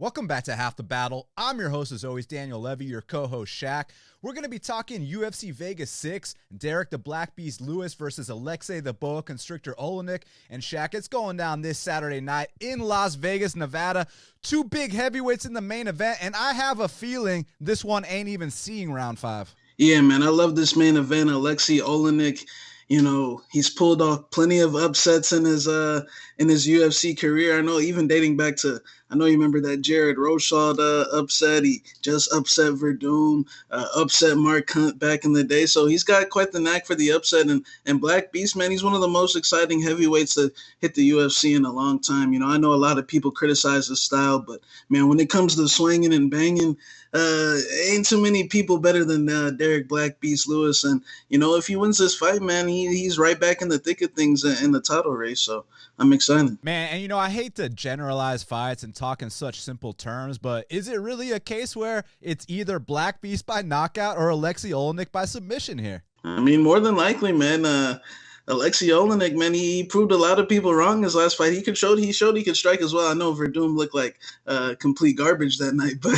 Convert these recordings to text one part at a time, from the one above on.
Welcome back to Half the Battle. I'm your host, as always, Daniel Levy, your co-host, Shaq. We're going to be talking UFC Vegas 6, Derrick the Black Beast Lewis versus Aleksei the Boa Constrictor Oleinik. And Shaq, it's going down this Saturday night in Las Vegas, Nevada. Two big heavyweights in the main event, and I have a feeling this one ain't even seeing round 5. Yeah, man, I love this main event. Aleksei Oleinik, he's pulled off plenty of upsets in his UFC career. I know, even dating back to, I know you remember that Jared Roshold upset. He just upset Verdum, upset Mark Hunt back in the day. So he's got quite the knack for the upset. And Black Beast, man, he's one of the most exciting heavyweights to hit the UFC in a long time. I know a lot of people criticize his style, but man, when it comes to swinging and banging, ain't too many people better than Derrick Black Beast Lewis. And, if he wins this fight, man, he's right back in the thick of things in the title race. So I'm excited. Man, and I hate to generalize fights and talk in such simple terms, but is it really a case where it's either Black Beast by knockout or Aleksei Oleinik by submission here? I mean, more than likely, man. Aleksei Oleinik, man, he proved a lot of people wrong his last fight. He showed he could strike as well. I know Verdum looked like complete garbage that night, but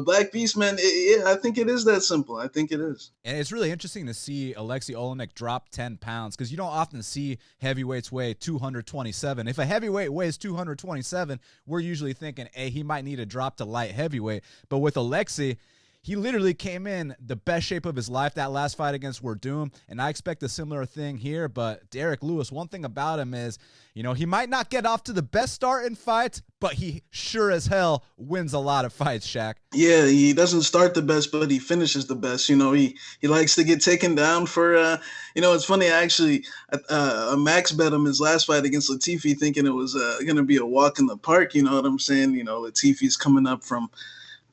Black Beast, man, I think it is that simple. I think it is. And it's really interesting to see Aleksei Oleinik drop 10 pounds because you don't often see heavyweights weigh 227. If a heavyweight weighs 227, we're usually thinking, hey, he might need to drop to light heavyweight. But with Aleksei, he literally came in the best shape of his life that last fight against Verdum, and I expect a similar thing here. But Derrick Lewis, one thing about him is, he might not get off to the best start in fights, but he sure as hell wins a lot of fights, Shaq. Yeah, he doesn't start the best, but he finishes the best. He likes to get taken down for, it's funny, actually, Max bet him his last fight against Latifi thinking it was going to be a walk in the park, you know what I'm saying? Latifi's coming up from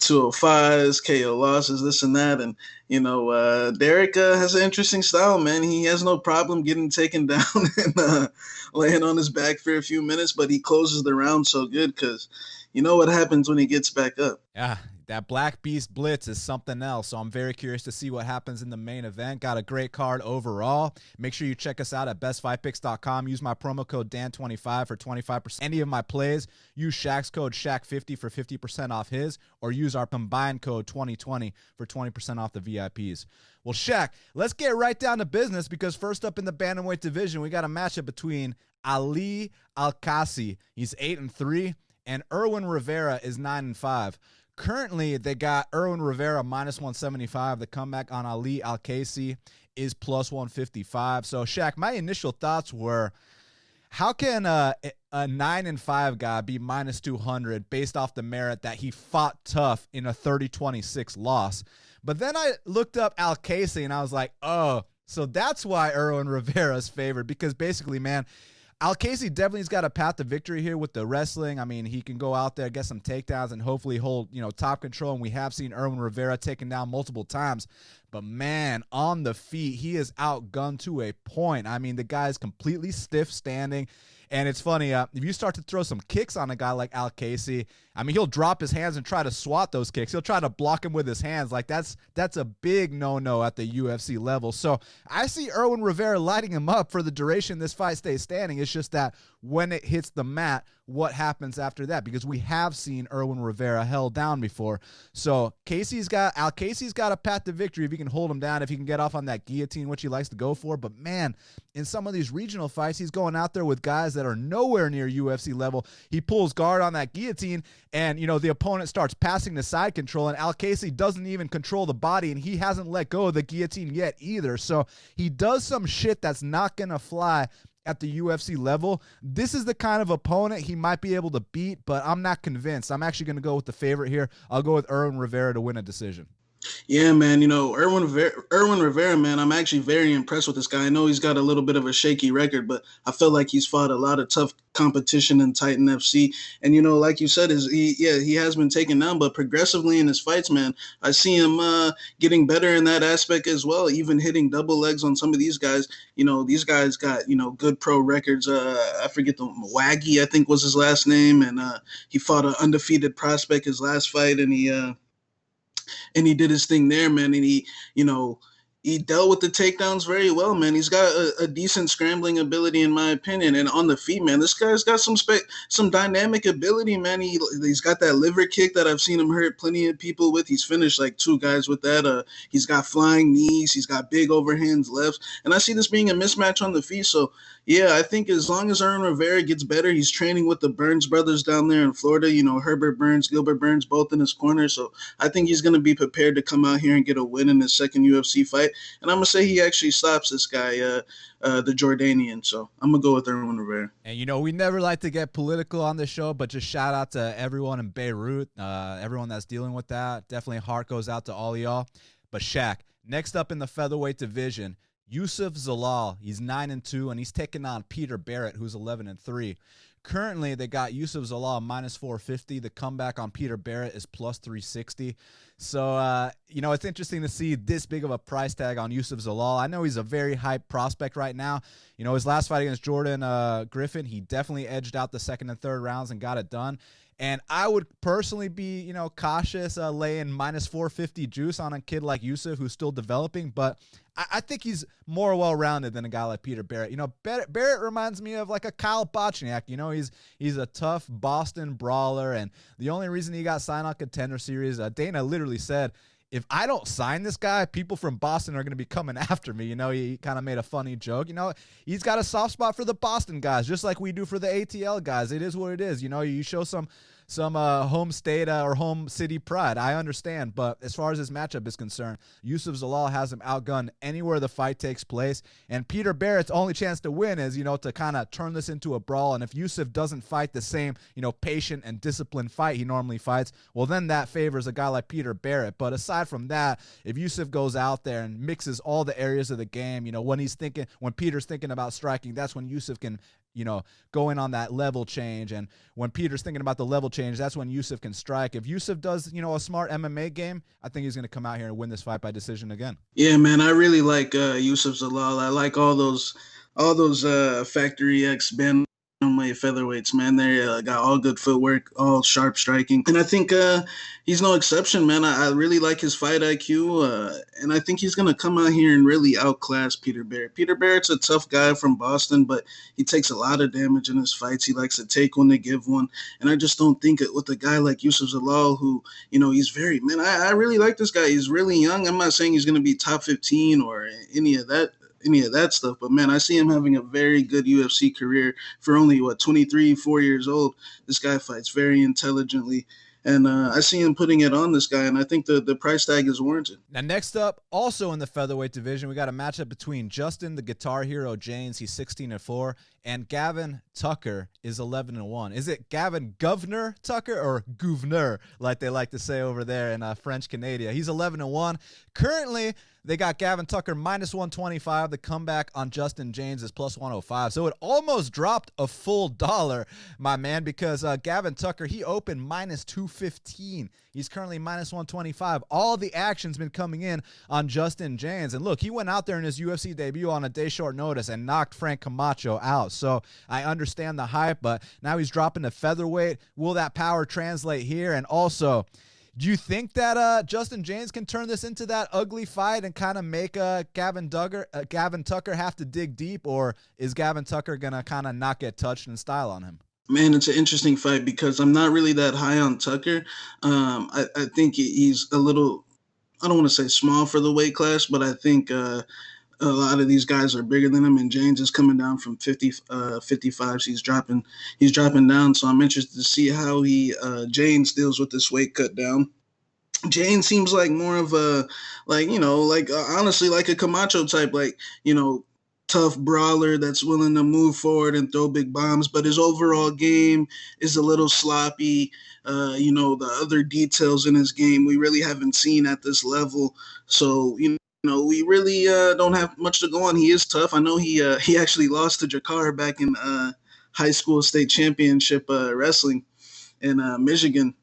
205s, KO losses, this and that. And, Derrick has an interesting style, man. He has no problem getting taken down and laying on his back for a few minutes, but he closes the round so good because you know what happens when he gets back up. Yeah, that Black Beast blitz is something else. So I'm very curious to see what happens in the main event. Got a great card overall. Make sure you check us out at bestfightpicks.com. Use my promo code Dan25 for 25%. Any of my plays, use Shaq's code Shaq50 for 50% off his, or use our combined code 2020 for 20% off the VIPs. Well, Shaq, let's get right down to business because first up in the bantamweight division, we got a matchup between Ali Al-Qaisi. He's 8-3. And Irwin Rivera is 9-5. Currently, they got Irwin Rivera minus 175. The comeback on Ali Al-Qaisi is plus 155. So, Shaq, my initial thoughts were, how can a 9-5 guy be minus 200 based off the merit that he fought tough in a 30-26 loss? But then I looked up Al-Qaisi and I was like, oh, so that's why Irwin Rivera is favored, because basically, man, Al-Qaisi definitely's got a path to victory here with the wrestling. I mean, he can go out there, get some takedowns, and hopefully hold, top control. And we have seen Irwin Rivera taken down multiple times. But, man, on the feet, he is outgunned to a point. I mean, the guy's completely stiff standing. And it's funny, if you start to throw some kicks on a guy like Al-Qaisi, I mean, he'll drop his hands and try to swat those kicks. He'll try to block him with his hands. Like, that's a big no-no at the UFC level. So I see Irwin Rivera lighting him up for the duration this fight stays standing. It's just that when it hits the mat, what happens after that? Because we have seen Irwin Rivera held down before. So Al-Qaisi's got a path to victory if he can hold him down, if he can get off on that guillotine, which he likes to go for. But, man, in some of these regional fights, he's going out there with guys that are nowhere near UFC level. He pulls guard on that guillotine, and, the opponent starts passing the side control, and Al-Qaisi doesn't even control the body, and he hasn't let go of the guillotine yet either. So he does some shit that's not going to fly at the UFC level. This is the kind of opponent he might be able to beat, but I'm not convinced. I'm actually going to go with the favorite here. I'll go with Irwin Rivera to win a decision. Yeah, man, Irwin Rivera, man, I'm actually very impressed with this guy. I know he's got a little bit of a shaky record, but I feel like he's fought a lot of tough competition in Titan FC. And, like you said, he has been taken down, but progressively in his fights, man, I see him getting better in that aspect as well, even hitting double legs on some of these guys. These guys got, good pro records. I forget the Waggy, I think was his last name, and he fought an undefeated prospect his last fight, and he did his thing there, man. And he, he dealt with the takedowns very well, man. He's got a decent scrambling ability, in my opinion. And on the feet, man, this guy's got some dynamic ability, man. He's got that liver kick that I've seen him hurt plenty of people with. He's finished like 2 guys with that. He's got flying knees. He's got big overhands lefts. And I see this being a mismatch on the feet. So, yeah, I think as long as Irwin Rivera gets better, he's training with the Burns brothers down there in Florida. You know, Herbert Burns, Gilbert Burns, both in his corner. So I think he's going to be prepared to come out here and get a win in his second UFC fight. And I'm going to say he actually stops this guy, the Jordanian. So I'm going to go with Irwin Rivera. And, you know, we never like to get political on this show, but just shout out to everyone in Beirut, everyone that's dealing with that. Definitely heart goes out to all of y'all. But Shaq, next up in the featherweight division, Yuseff Zalal. He's 9-2, and he's taking on Peter Barrett, who's 11-3. Currently, they got Yuseff Zalal minus 450. The comeback on Peter Barrett is plus 360. So, you know, it's interesting to see this big of a price tag on Yuseff Zalal. I know he's a very hyped prospect right now. You know, his last fight against Jordan Griffin, he definitely edged out the second and third rounds and got it done. And I would personally be, you know, cautious laying minus 450 juice on a kid like Yuseff who's still developing. But I think he's more well-rounded than a guy like Peter Barrett. You know, Barrett reminds me of like a Kyle Bochniak. You know, he's a tough Boston brawler. And the only reason he got signed on Contender Series, Dana literally said, if I don't sign this guy, people from Boston are going to be coming after me. You know, he kind of made a funny joke. You know, he's got a soft spot for the Boston guys, just like we do for the ATL guys. It is what it is. You know, you show some home state or home city pride. I understand. But as far as this matchup is concerned, Yuseff Zalal has him outgunned anywhere the fight takes place. And Peter Barrett's only chance to win is, you know, to kind of turn this into a brawl. And if Yuseff doesn't fight the same, you know, patient and disciplined fight he normally fights, well, then that favors a guy like Peter Barrett. But aside from that, if Yuseff goes out there and mixes all the areas of the game, you know, when Peter's thinking about striking, that's when Yuseff can, you know, go in on that level change. And when Peter's thinking about the level change, that's when Yuseff can strike. If Yuseff does, you know, a smart MMA game, I think he's going to come out here and win this fight by decision again. Yeah, man, I really like Yuseff Zalal. I like all those Factory X bantamweight featherweights, man. They got all good footwork, all sharp striking, and I think he's no exception, man. I really like his fight IQ, and I think he's gonna come out here and really outclass Peter Barrett. Peter Barrett's a tough guy from Boston, but he takes a lot of damage in his fights. He likes to take one to give one, and I just don't think it with a guy like Yuseff Zalal, who, you know, he's very, man. I really like this guy. He's really young. I'm not saying he's gonna be top 15 or any of that stuff, but man, I see him having a very good UFC career for only 23, 4 years old. This guy fights very intelligently, and I see him putting it on this guy, and I think the price tag is warranted. Now, next up, also in the featherweight division, we got a matchup between Justin, the Guitar Hero Jaynes, he's 16-4, and Gavin Tucker is 11-1. Is it Gavin Governor Tucker or Gouverneur, like they like to say over there in French Canada? He's 11-1. Currently, they got Gavin Tucker minus 125. The comeback on Justin Jaynes is plus 105. So it almost dropped a full dollar, my man, because Gavin Tucker, he opened minus 215. He's currently minus 125. All the action's been coming in on Justin Jaynes. And look, he went out there in his UFC debut on a day short notice and knocked Frank Camacho out. So I understand the hype, but now he's dropping to featherweight. Will that power translate here? And also, do you think that Justin Jaynes can turn this into that ugly fight and kind of make Gavin Tucker have to dig deep, or is Gavin Tucker going to kind of not get touched in style on him? Man, it's an interesting fight because I'm not really that high on Tucker. I think he's a little, I don't want to say small for the weight class, but I think a lot of these guys are bigger than him, and Jaynes is coming down from 55, so he's dropping down. So I'm interested to see how Jaynes deals with this weight cut down. Jaynes seems like more of a, honestly, like a Camacho type, tough brawler that's willing to move forward and throw big bombs, but his overall game is a little sloppy. The other details in his game we really haven't seen at this level. So, we really don't have much to go on. He is tough. I know he actually lost to Jakar back in high school state championship wrestling in Michigan.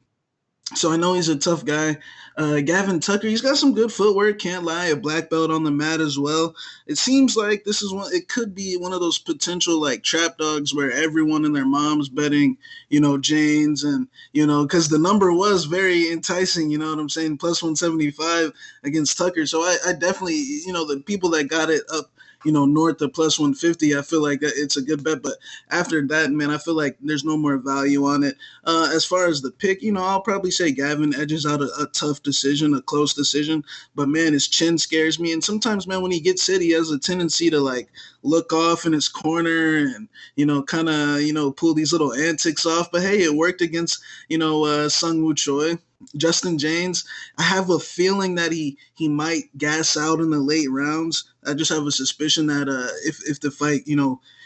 So I know he's a tough guy. Gavin Tucker, he's got some good footwork. Can't lie, a black belt on the mat as well. It seems like this is one. It could be one of those potential like trap dogs where everyone and their mom's betting, Jaynes, and because the number was very enticing. You know what I'm saying? Plus 175 against Tucker. So I definitely, the people that got it up, north of plus 150, I feel like it's a good bet. But after that, man, I feel like there's no more value on it. As far as the pick, I'll probably say Gavin edges out a tough decision, a close decision. But man, his chin scares me. And sometimes, man, when he gets hit, he has a tendency to like look off in his corner and, kind of, pull these little antics off. But hey, it worked against, Sung Woo Choi. Justin Jaynes, I have a feeling that he might gas out in the late rounds. I just have a suspicion that if the fight,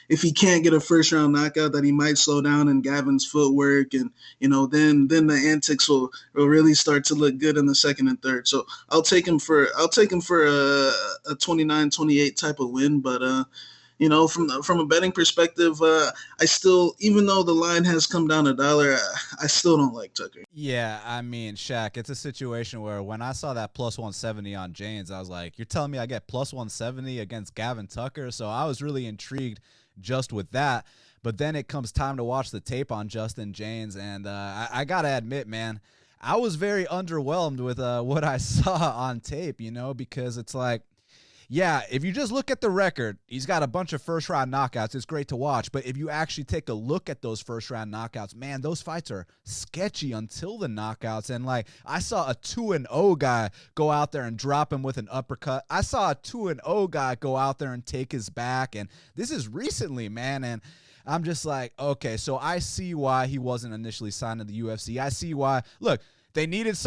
if he can't get a first round knockout, that he might slow down in Gavin's footwork, and then the antics will really start to look good in the second and third. So I'll take him for a 29-28 type of win, but from a betting perspective, I still, even though the line has come down $1, I still don't like Tucker. Yeah, I mean, Shaq, it's a situation where when I saw that plus 170 on Jaynes, I was like, you're telling me I get plus 170 against Gavin Tucker? So I was really intrigued just with that. But then it comes time to watch the tape on Justin Jaynes, and I got to admit, man, I was very underwhelmed with what I saw on tape, because it's like, yeah, if you just look at the record, he's got a bunch of first-round knockouts. It's great to watch. But if you actually take a look at those first-round knockouts, man, those fights are sketchy until the knockouts. And, like, I saw a 2-0 guy go out there and drop him with an uppercut. I saw a 2-0 guy go out there and take his back. And this is recently, man. And I'm just like, okay, so I see why he wasn't initially signed to the UFC. I see why. Look, They needed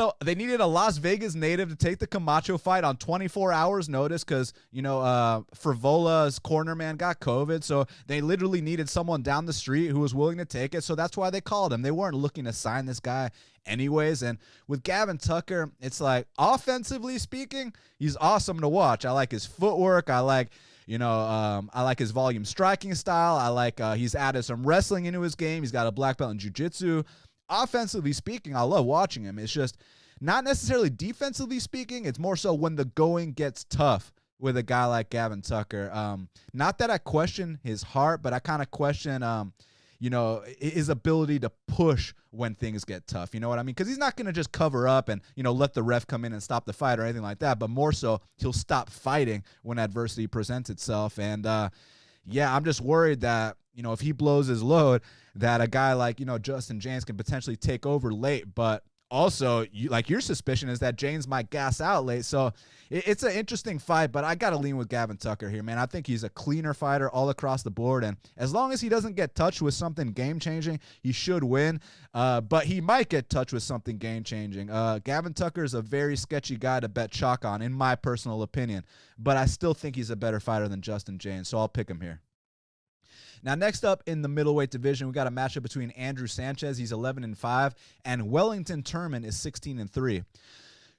a Las Vegas native to take the Camacho fight on 24 hours notice because, Frivola's corner man got COVID. So they literally needed someone down the street who was willing to take it. So that's why they called him. They weren't looking to sign this guy anyways. And with Gavin Tucker, it's like, offensively speaking, he's awesome to watch. I like his footwork. I like his volume striking style. I like he's added some wrestling into his game. He's got a black belt in jiu-jitsu. Offensively speaking, I love watching him. It's just not necessarily defensively speaking. It's more so when the going gets tough with a guy like Gavin Tucker. Not that I question his heart, but I kind of question, his ability to push when things get tough. You know what I mean? Because he's not going to just cover up and, let the ref come in and stop the fight or anything like that. But more so, he'll stop fighting when adversity presents itself. And, I'm just worried that, if he blows his load, that a guy like, Justin Jaynes can potentially take over late. But also, your suspicion is that Jaynes might gas out late. So it's an interesting fight, but I got to lean with Gavin Tucker here, man. I think he's a cleaner fighter all across the board. And as long as he doesn't get touched with something game-changing, he should win. But he might get touched with something game-changing. Gavin Tucker is a very sketchy guy to bet chalk on, in my personal opinion. But I still think he's a better fighter than Justin Jaynes, so I'll pick him here. Now, next up in the middleweight division, we got a matchup between Andrew Sanchez, he's 11-5, and Wellington Turman is 16-3.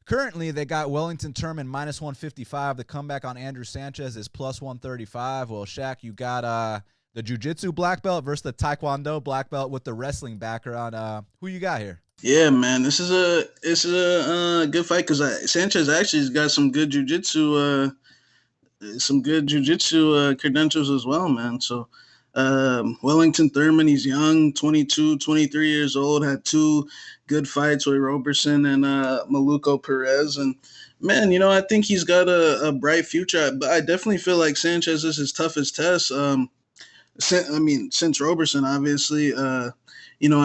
Currently, they got Wellington Turman minus 155. The comeback on Andrew Sanchez is plus 135. Well, Shaq, you got the jiu-jitsu black belt versus the taekwondo black belt with the wrestling background. Who you got here? Yeah, man, this is a good fight because Sanchez actually has got some good jiu-jitsu credentials as well, man. So. Wellington Turman, he's young, 22, 23 years old, had two good fights with Roberson and Maluco Perez. And, man, I think he's got a bright future. But I definitely feel like Sanchez is his toughest test. Since Roberson, obviously, I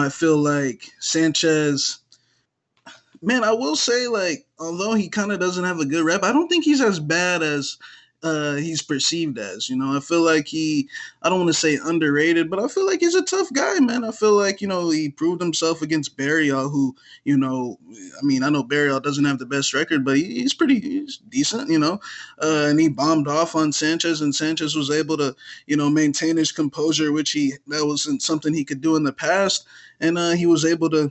feel like Sanchez, man, I will say, like, although he kind of doesn't have a good rep, I don't think he's as bad as he's perceived as. I feel like I don't want to say underrated, but I feel like he's a tough guy, man. I feel like, he proved himself against Beneil, who, I know Beneil doesn't have the best record, but he's decent, and he bombed off on Sanchez, and Sanchez was able to, maintain his composure, which that wasn't something he could do in the past. And he was able to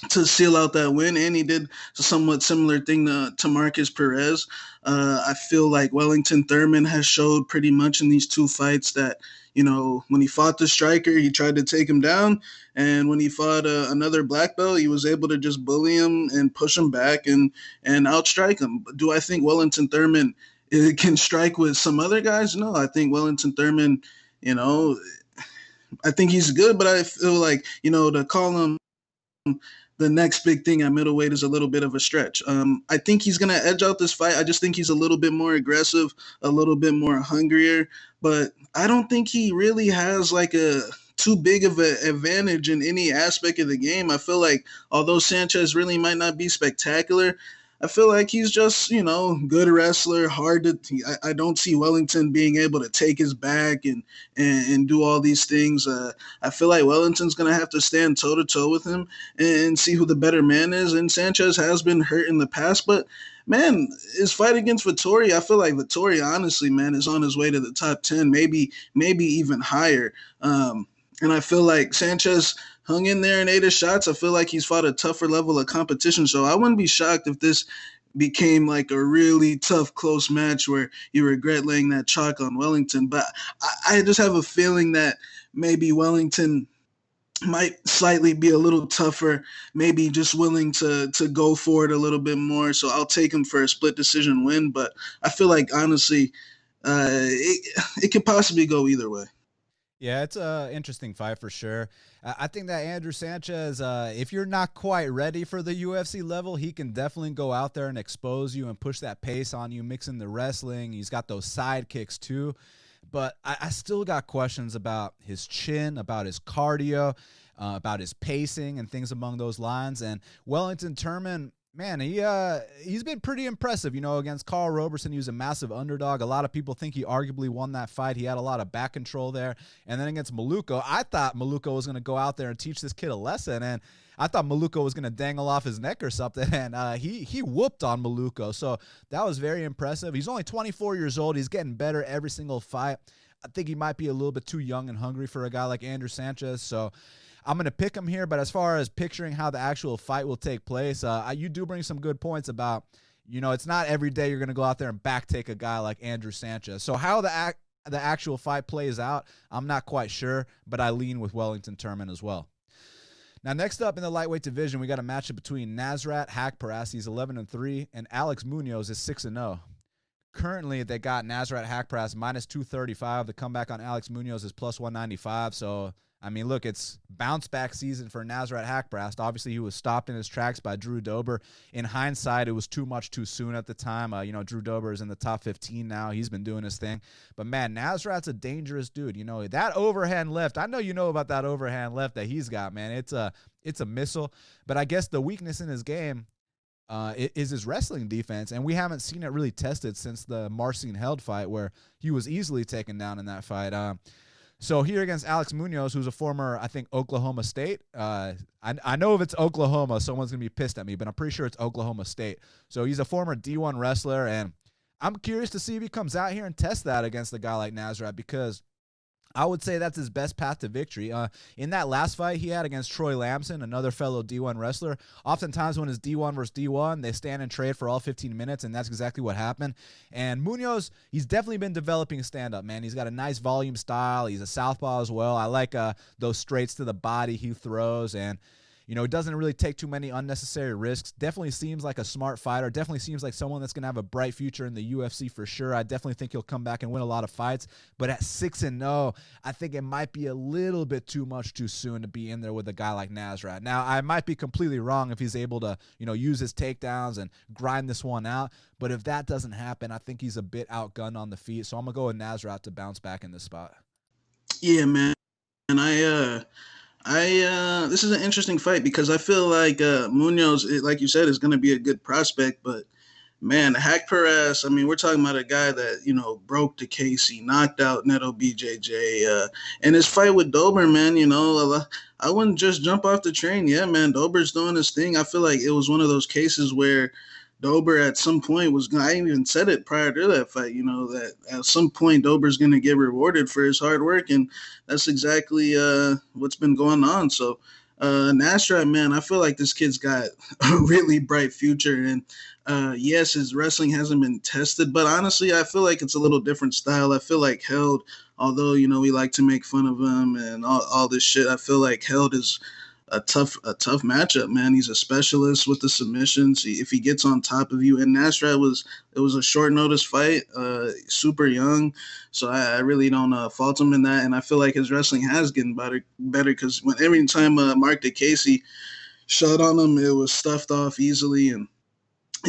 seal out that win, and he did a somewhat similar thing to Marcus Perez. I feel like Wellington Turman has showed pretty much in these two fights that, when he fought the striker, he tried to take him down. And when he fought another black belt, he was able to just bully him and push him back and outstrike him. Do I think Wellington Turman can strike with some other guys? No, I think Wellington Turman, I think he's good, but I feel like, to call him the next big thing at middleweight is a little bit of a stretch. I think he's going to edge out this fight. I just think he's a little bit more aggressive, a little bit more hungrier, but I don't think he really has like a too big of an advantage in any aspect of the game. I feel like although Sanchez really might not be spectacular, I feel like he's just, good wrestler, hard to I don't see Wellington being able to take his back and do all these things. I feel like Wellington's going to have to stand toe-to-toe with him and see who the better man is. And Sanchez has been hurt in the past, but man, his fight against Vettori, I feel like Vettori, honestly, man, is on his way to the top 10, maybe even higher. And I feel like Sanchez hung in there and ate his shots. I feel like he's fought a tougher level of competition. So I wouldn't be shocked if this became like a really tough, close match where you regret laying that chalk on Wellington. But I just have a feeling that maybe Wellington might slightly be a little tougher, maybe just willing to go for it a little bit more. So I'll take him for a split decision win. But I feel like, honestly, it could possibly go either way. Yeah, it's an interesting fight for sure. I think that Andrew Sanchez, if you're not quite ready for the UFC level, he can definitely go out there and expose you and push that pace on you, mixing the wrestling. He's got those side kicks too. But I still got questions about his chin, about his cardio, about his pacing and things along those lines. And Wellington Turman, man, he's been pretty impressive, against Carl Roberson. He was a massive underdog. A lot of people think he arguably won that fight. He had a lot of back control there. And then against Maluko, I thought Maluko was going to go out there and teach this kid a lesson. And I thought Maluko was going to dangle off his neck or something. And he whooped on Maluko. So that was very impressive. He's only 24 years old. He's getting better every single fight. I think he might be a little bit too young and hungry for a guy like Andrew Sanchez. So I'm going to pick him here, but as far as picturing how the actual fight will take place, you do bring some good points about, it's not every day you're going to go out there and back take a guy like Andrew Sanchez. So how the actual fight plays out, I'm not quite sure, but I lean with Wellington Turman as well. Now, next up in the lightweight division, we got a matchup between Nasrat Haqparast, he's 11-3, and Alex Munoz is 6-0. Currently, they got Nasrat Haqparast minus 235. The comeback on Alex Munoz is plus 195. So, I mean, look, it's bounce back season for Nasrat Haqparast. Obviously, he was stopped in his tracks by Drew Dober. In hindsight, it was too much too soon at the time. Drew Dober is in the top 15 now. He's been doing his thing. But, man, Nasrat's a dangerous dude. That overhand left, I know you know about that overhand left that he's got, man. It's a missile. But I guess the weakness in his game is his wrestling defense, and we haven't seen it really tested since the Marcin Held fight where he was easily taken down in that fight. So here against Alex Munoz, who's a former, I think, Oklahoma State. I know if it's Oklahoma, someone's going to be pissed at me, but I'm pretty sure it's Oklahoma State. So he's a former D1 wrestler, and I'm curious to see if he comes out here and tests that against a guy like Nasrat, because I would say that's his best path to victory. In that last fight he had against Troy Lamson, another fellow D1 wrestler, oftentimes when it's D1 versus D1, they stand and trade for all 15 minutes, and that's exactly what happened. And Munoz, he's definitely been developing stand-up, man. He's got a nice volume style. He's a southpaw as well. I like those straights to the body he throws, and he doesn't really take too many unnecessary risks. Definitely seems like a smart fighter. Definitely seems like someone that's going to have a bright future in the UFC for sure. I definitely think he'll come back and win a lot of fights. But at 6-0, I think it might be a little bit too much too soon to be in there with a guy like Nasrat. Now, I might be completely wrong if he's able to, use his takedowns and grind this one out. But if that doesn't happen, I think he's a bit outgunned on the feet. So I'm going to go with Nasrat to bounce back in this spot. Yeah, man. And this is an interesting fight because I feel like Munoz, like you said, is going to be a good prospect. But, man, Haqparast, I mean, we're talking about a guy that, broke the Qaisi, knocked out Neto BJJ. And his fight with Dober, man, I wouldn't just jump off the train. Yeah, man, Dober's doing his thing. I feel like it was one of those cases where Dober at some point I even said it prior to that fight, that at some point Dober's going to get rewarded for his hard work. And that's exactly what's been going on. So Nasrat, man, I feel like this kid's got a really bright future. And yes, his wrestling hasn't been tested, but honestly, I feel like it's a little different style. I feel like Held although, we like to make fun of him and all this shit, I feel like Held is a tough matchup, man. He's a specialist with the submissions. If he gets on top of you, and Nasrat was a short notice fight, super young, so I really don't fault him in that. And I feel like his wrestling has gotten better because every time Mark Qaisi shot on him, it was stuffed off easily, and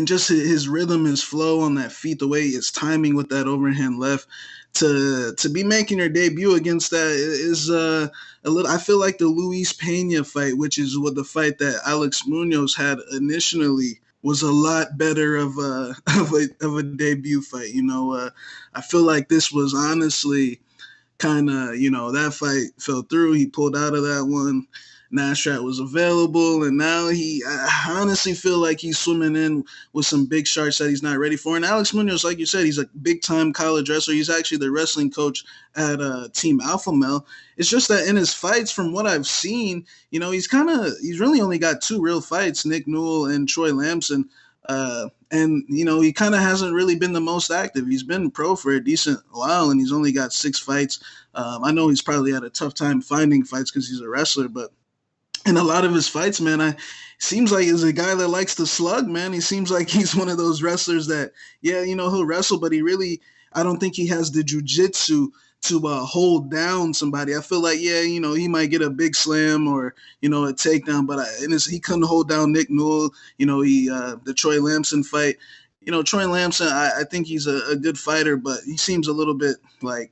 just his rhythm, his flow on that feet, the way his timing with that overhand left, to be making your debut against that is a little. I feel like the Luis Pena fight, which is what the fight that Alex Munoz had initially, was a lot better of a of a debut fight. I feel like this was honestly kind of, that fight fell through. He pulled out of that one. Nasrat was available, and now I honestly feel like he's swimming in with some big sharks that he's not ready for. And Alex Munoz, like you said, he's a big-time college wrestler. He's actually the wrestling coach at Team Alpha Male. It's just that in his fights, from what I've seen, he's really only got two real fights, Nick Newell and Troy Lamson. And he kind of hasn't really been the most active. He's been pro for a decent while, and he's only got 6 fights. I know he's probably had a tough time finding fights because he's a wrestler, but in a lot of his fights, man, seems like he's a guy that likes to slug, man. He seems like he's one of those wrestlers that, he'll wrestle, but I don't think he has the jujitsu to hold down somebody. I feel like, he might get a big slam or, a takedown, but he couldn't hold down Nick Newell. The Troy Lamson fight. Troy Lamson, I think he's a good fighter, but he seems a little bit like,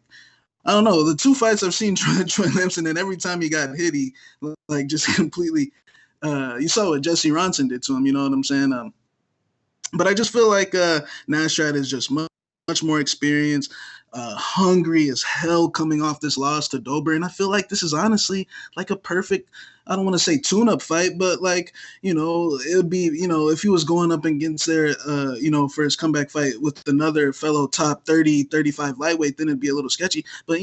I don't know. The 2 fights I've seen Troy Lamson, and every time he got hit, he just completely. You saw what Jesse Ronson did to him. You know what I'm saying? But I just feel like Nasrat is just much more experienced, hungry as hell coming off this loss to Dober, and I feel like this is honestly like a perfect. I don't want to say tune-up fight, but it would be, if he was going up against there, for his comeback fight with another fellow top 30, 35 lightweight, then it'd be a little sketchy. But,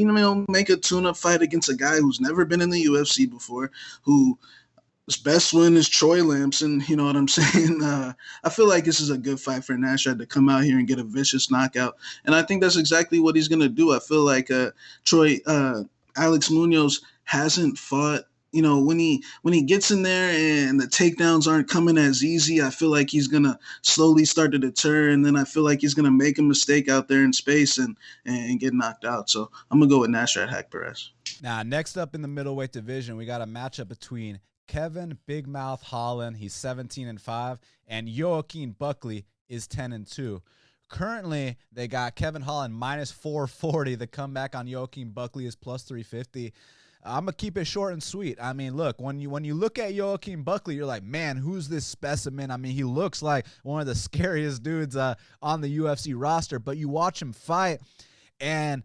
make a tune-up fight against a guy who's never been in the UFC before, whose best win is Troy Lamson, you know what I'm saying? I feel like this is a good fight for Nasrat to come out here and get a vicious knockout. And I think that's exactly what he's going to do. I feel like Alex Munoz hasn't fought. When he gets in there and the takedowns aren't coming as easy, I feel like he's gonna slowly start to deter, and then I feel like he's gonna make a mistake out there in space and get knocked out. So I'm gonna go with Nasrat Haqparast. Now, next up in the middleweight division, we got a matchup between Kevin Big Mouth Holland, he's 17-5, and Joaquin Buckley is 10-2. Currently, they got Kevin Holland minus 440. The comeback on Joaquin Buckley is plus 350. I'm going to keep it short and sweet. I mean, look, when you look at Joaquin Buckley, you're like, man, who's this specimen? I mean, he looks like one of the scariest dudes on the UFC roster, but you watch him fight, and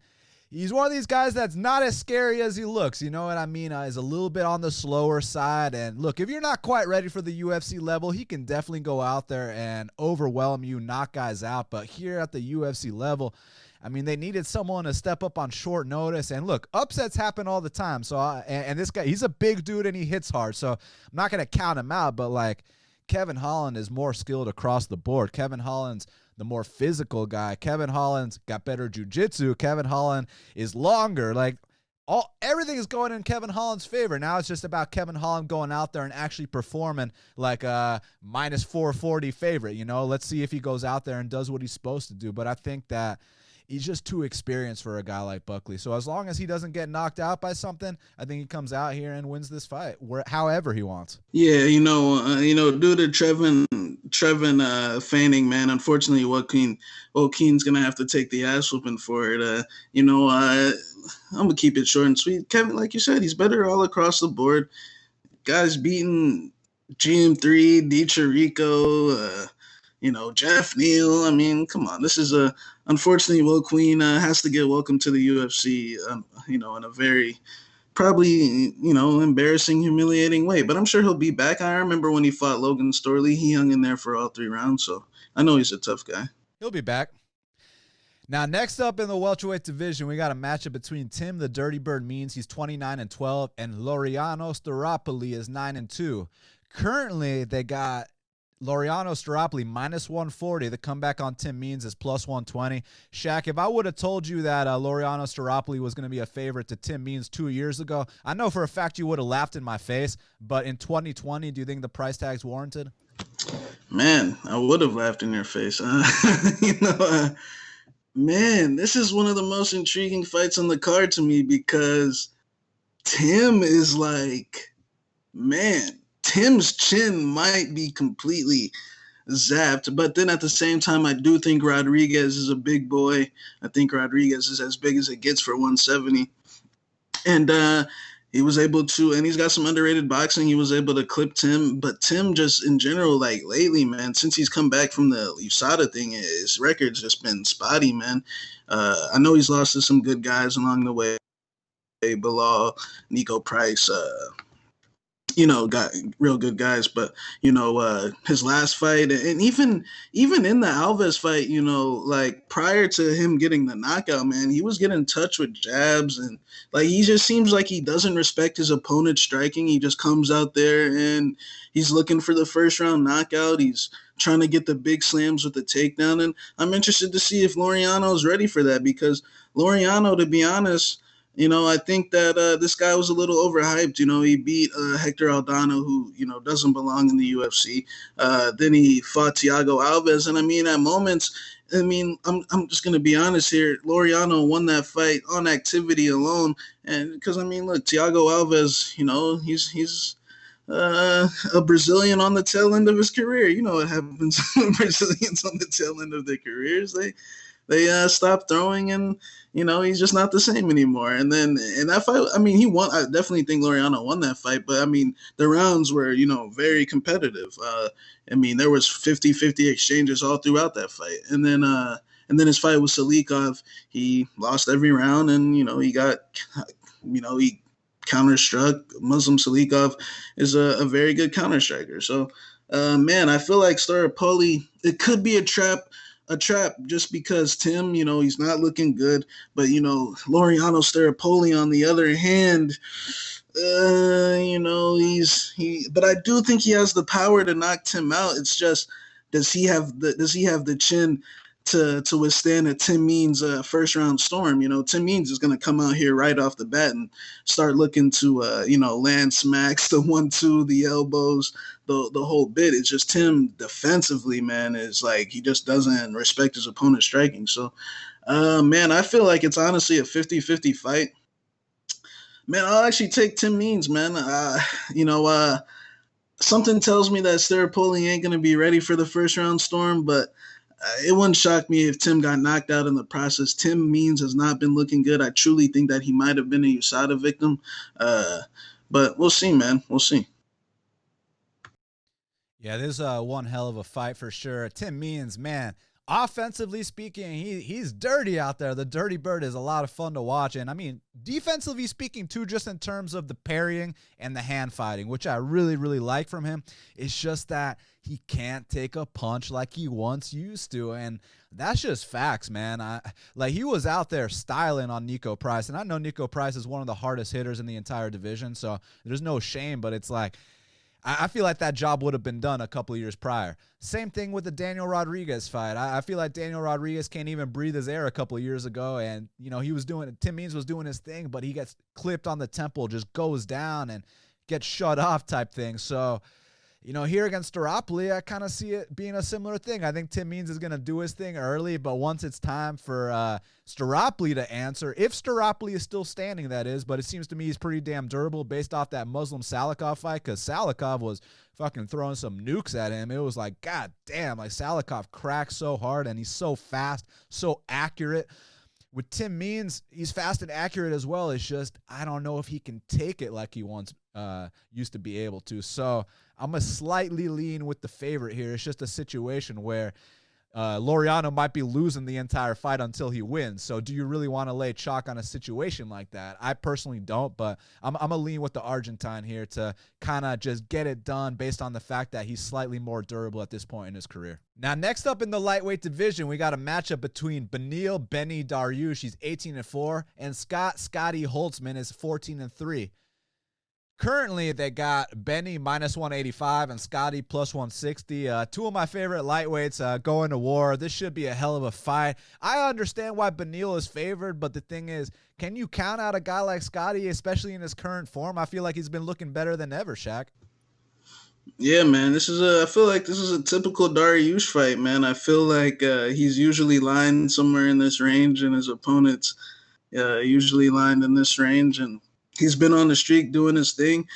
he's one of these guys that's not as scary as he looks. You know what I mean? He's a little bit on the slower side, and look, if you're not quite ready for the UFC level, he can definitely go out there and overwhelm you, knock guys out, but here at the UFC level, I mean, they needed someone to step up on short notice. And look, upsets happen all the time. So, and this guy, he's a big dude and he hits hard. So I'm not going to count him out, but Kevin Holland is more skilled across the board. Kevin Holland's the more physical guy. Kevin Holland's got better jiu-jitsu. Kevin Holland is longer. Everything is going in Kevin Holland's favor. Now it's just about Kevin Holland going out there and actually performing like a minus 440 favorite. Let's see if he goes out there and does what he's supposed to do. But I think that he's just too experienced for a guy like Buckley. So as long as he doesn't get knocked out by something, I think he comes out here and wins this fight however he wants. Yeah, due to Trevin feigning, man, unfortunately, Joaquin's going to have to take the ass whooping for it. I'm going to keep it short and sweet. Kevin, like you said, he's better all across the board. Guys beating GM3, DiChirico, Jeff Neal. I mean, come on. This is unfortunately, Joaquin has to get welcome to the UFC, in a very probably, embarrassing, humiliating way. But I'm sure he'll be back. I remember when he fought Logan Storley, he hung in there for all 3 rounds. So I know he's a tough guy. He'll be back. Now, next up in the welterweight division, we got a matchup between Tim the Dirty Bird Means, he's 29-12, and Laureano Staropoli is 9-2. Currently, they got Laureano Staropoli minus 140. The comeback on Tim Means is plus 120. Shaq, if I would have told you that Laureano Staropoli was going to be a favorite to Tim Means 2 years ago, I know for a fact you would have laughed in my face. But in 2020, do you think the price tag's warranted? Man, I would have laughed in your face. Man, this is one of the most intriguing fights on the card to me because Tim is like, man, Tim's chin might be completely zapped, but then at the same time, I do think Rodriguez is a big boy. I think Rodriguez is as big as it gets for 170, and he was able to, and he's got some underrated boxing. He was able to clip Tim, but Tim just in general, like lately, man, since he's come back from the USADA thing, his record's just been spotty, man. I know he's lost to some good guys along the way, Bilal, Nico Price, got real good guys, but his last fight, and even in the Alves fight, like prior to him getting the knockout, man, he was getting in touch with jabs, and like he just seems like he doesn't respect his opponent's striking. He just comes out there and he's looking for the first round knockout. He's trying to get the big slams with the takedown, and I'm interested to see if Laureano is ready for that, because Laureano, to be honest, I think that this guy was a little overhyped. He beat Hector Aldana, who, doesn't belong in the UFC. Then he fought Thiago Alves. And, at moments, I'm just going to be honest here. Laureano won that fight on activity alone. And because, look, Thiago Alves, he's a Brazilian on the tail end of his career. You know what happens when Brazilians on the tail end of their careers. They stop throwing, and he's just not the same anymore. And then in that fight, he won. I definitely think Laureano won that fight, but the rounds were very competitive. There was 50-50 exchanges all throughout that fight. And then his fight with Salikov, he lost every round, and he got he counter-struck. Muslim Salikov is a very good counter-striker. So I feel like Staropoli, it could be a trap just because Tim, he's not looking good. But, Laureano Staropoli, on the other hand, but I do think he has the power to knock Tim out. It's just, does he have the chin to withstand a Tim Means first round storm? Tim Means is going to come out here right off the bat and start looking to land smacks, the 1-2, the elbows, the whole bit. It's just Tim defensively, man, is like he just doesn't respect his opponent's striking. So I feel like it's honestly a 50-50 fight. Man, I'll actually take Tim Means, man. Something tells me that Staropoli ain't going to be ready for the first round storm, but it wouldn't shock me if Tim got knocked out in the process. Tim Means has not been looking good. I truly think that he might have been a USADA victim. But we'll see, man. We'll see. Yeah, this is one hell of a fight for sure. Tim Means, man, offensively speaking, he's dirty out there. The dirty bird is a lot of fun to watch. And, defensively speaking, too, just in terms of the parrying and the hand fighting, which I really, really like from him. It's just that he can't take a punch like he once used to. And that's just facts, man. He was out there styling on Nico Price. And I know Nico Price is one of the hardest hitters in the entire division, so there's no shame. But it's like, I feel like that job would have been done a couple of years prior. Same thing with the Daniel Rodriguez fight. I feel like Daniel Rodriguez can't even breathe his air a couple of years ago, and Tim Means was doing his thing, but he gets clipped on the temple, just goes down and gets shut off type thing. So, here against Staropoli, I kind of see it being a similar thing. I think Tim Means is going to do his thing early, but once it's time for Staropoli to answer, if Staropoli is still standing, that is, but it seems to me he's pretty damn durable based off that Muslim Salikov fight, because Salikov was fucking throwing some nukes at him. It was like, god damn, like Salikov cracks so hard, and he's so fast, so accurate. With Tim Means, he's fast and accurate as well. It's just, I don't know if he can take it like he once used to be able to. So I'm going to slightly lean with the favorite here. It's just a situation where Laureano might be losing the entire fight until he wins. So do you really want to lay chalk on a situation like that? I personally don't, but I'm going to lean with the Argentine here to kind of just get it done based on the fact that he's slightly more durable at this point in his career. Now, next up in the lightweight division, we got a matchup between Beneil Dariush, he's 18-4, and Scotty Holtzman is 14-3. Currently, they got Benny minus 185 and Scotty plus 160. Two of my favorite lightweights going to war. This should be a hell of a fight. I understand why Beneil is favored, but the thing is, can you count out a guy like Scotty, especially in his current form? I feel like he's been looking better than ever, Shaq. Yeah, man. I feel like this is a typical Dariush fight, man. I feel like he's usually lined somewhere in this range, and his opponents usually lined in this range, and he's been on the streak doing his thing.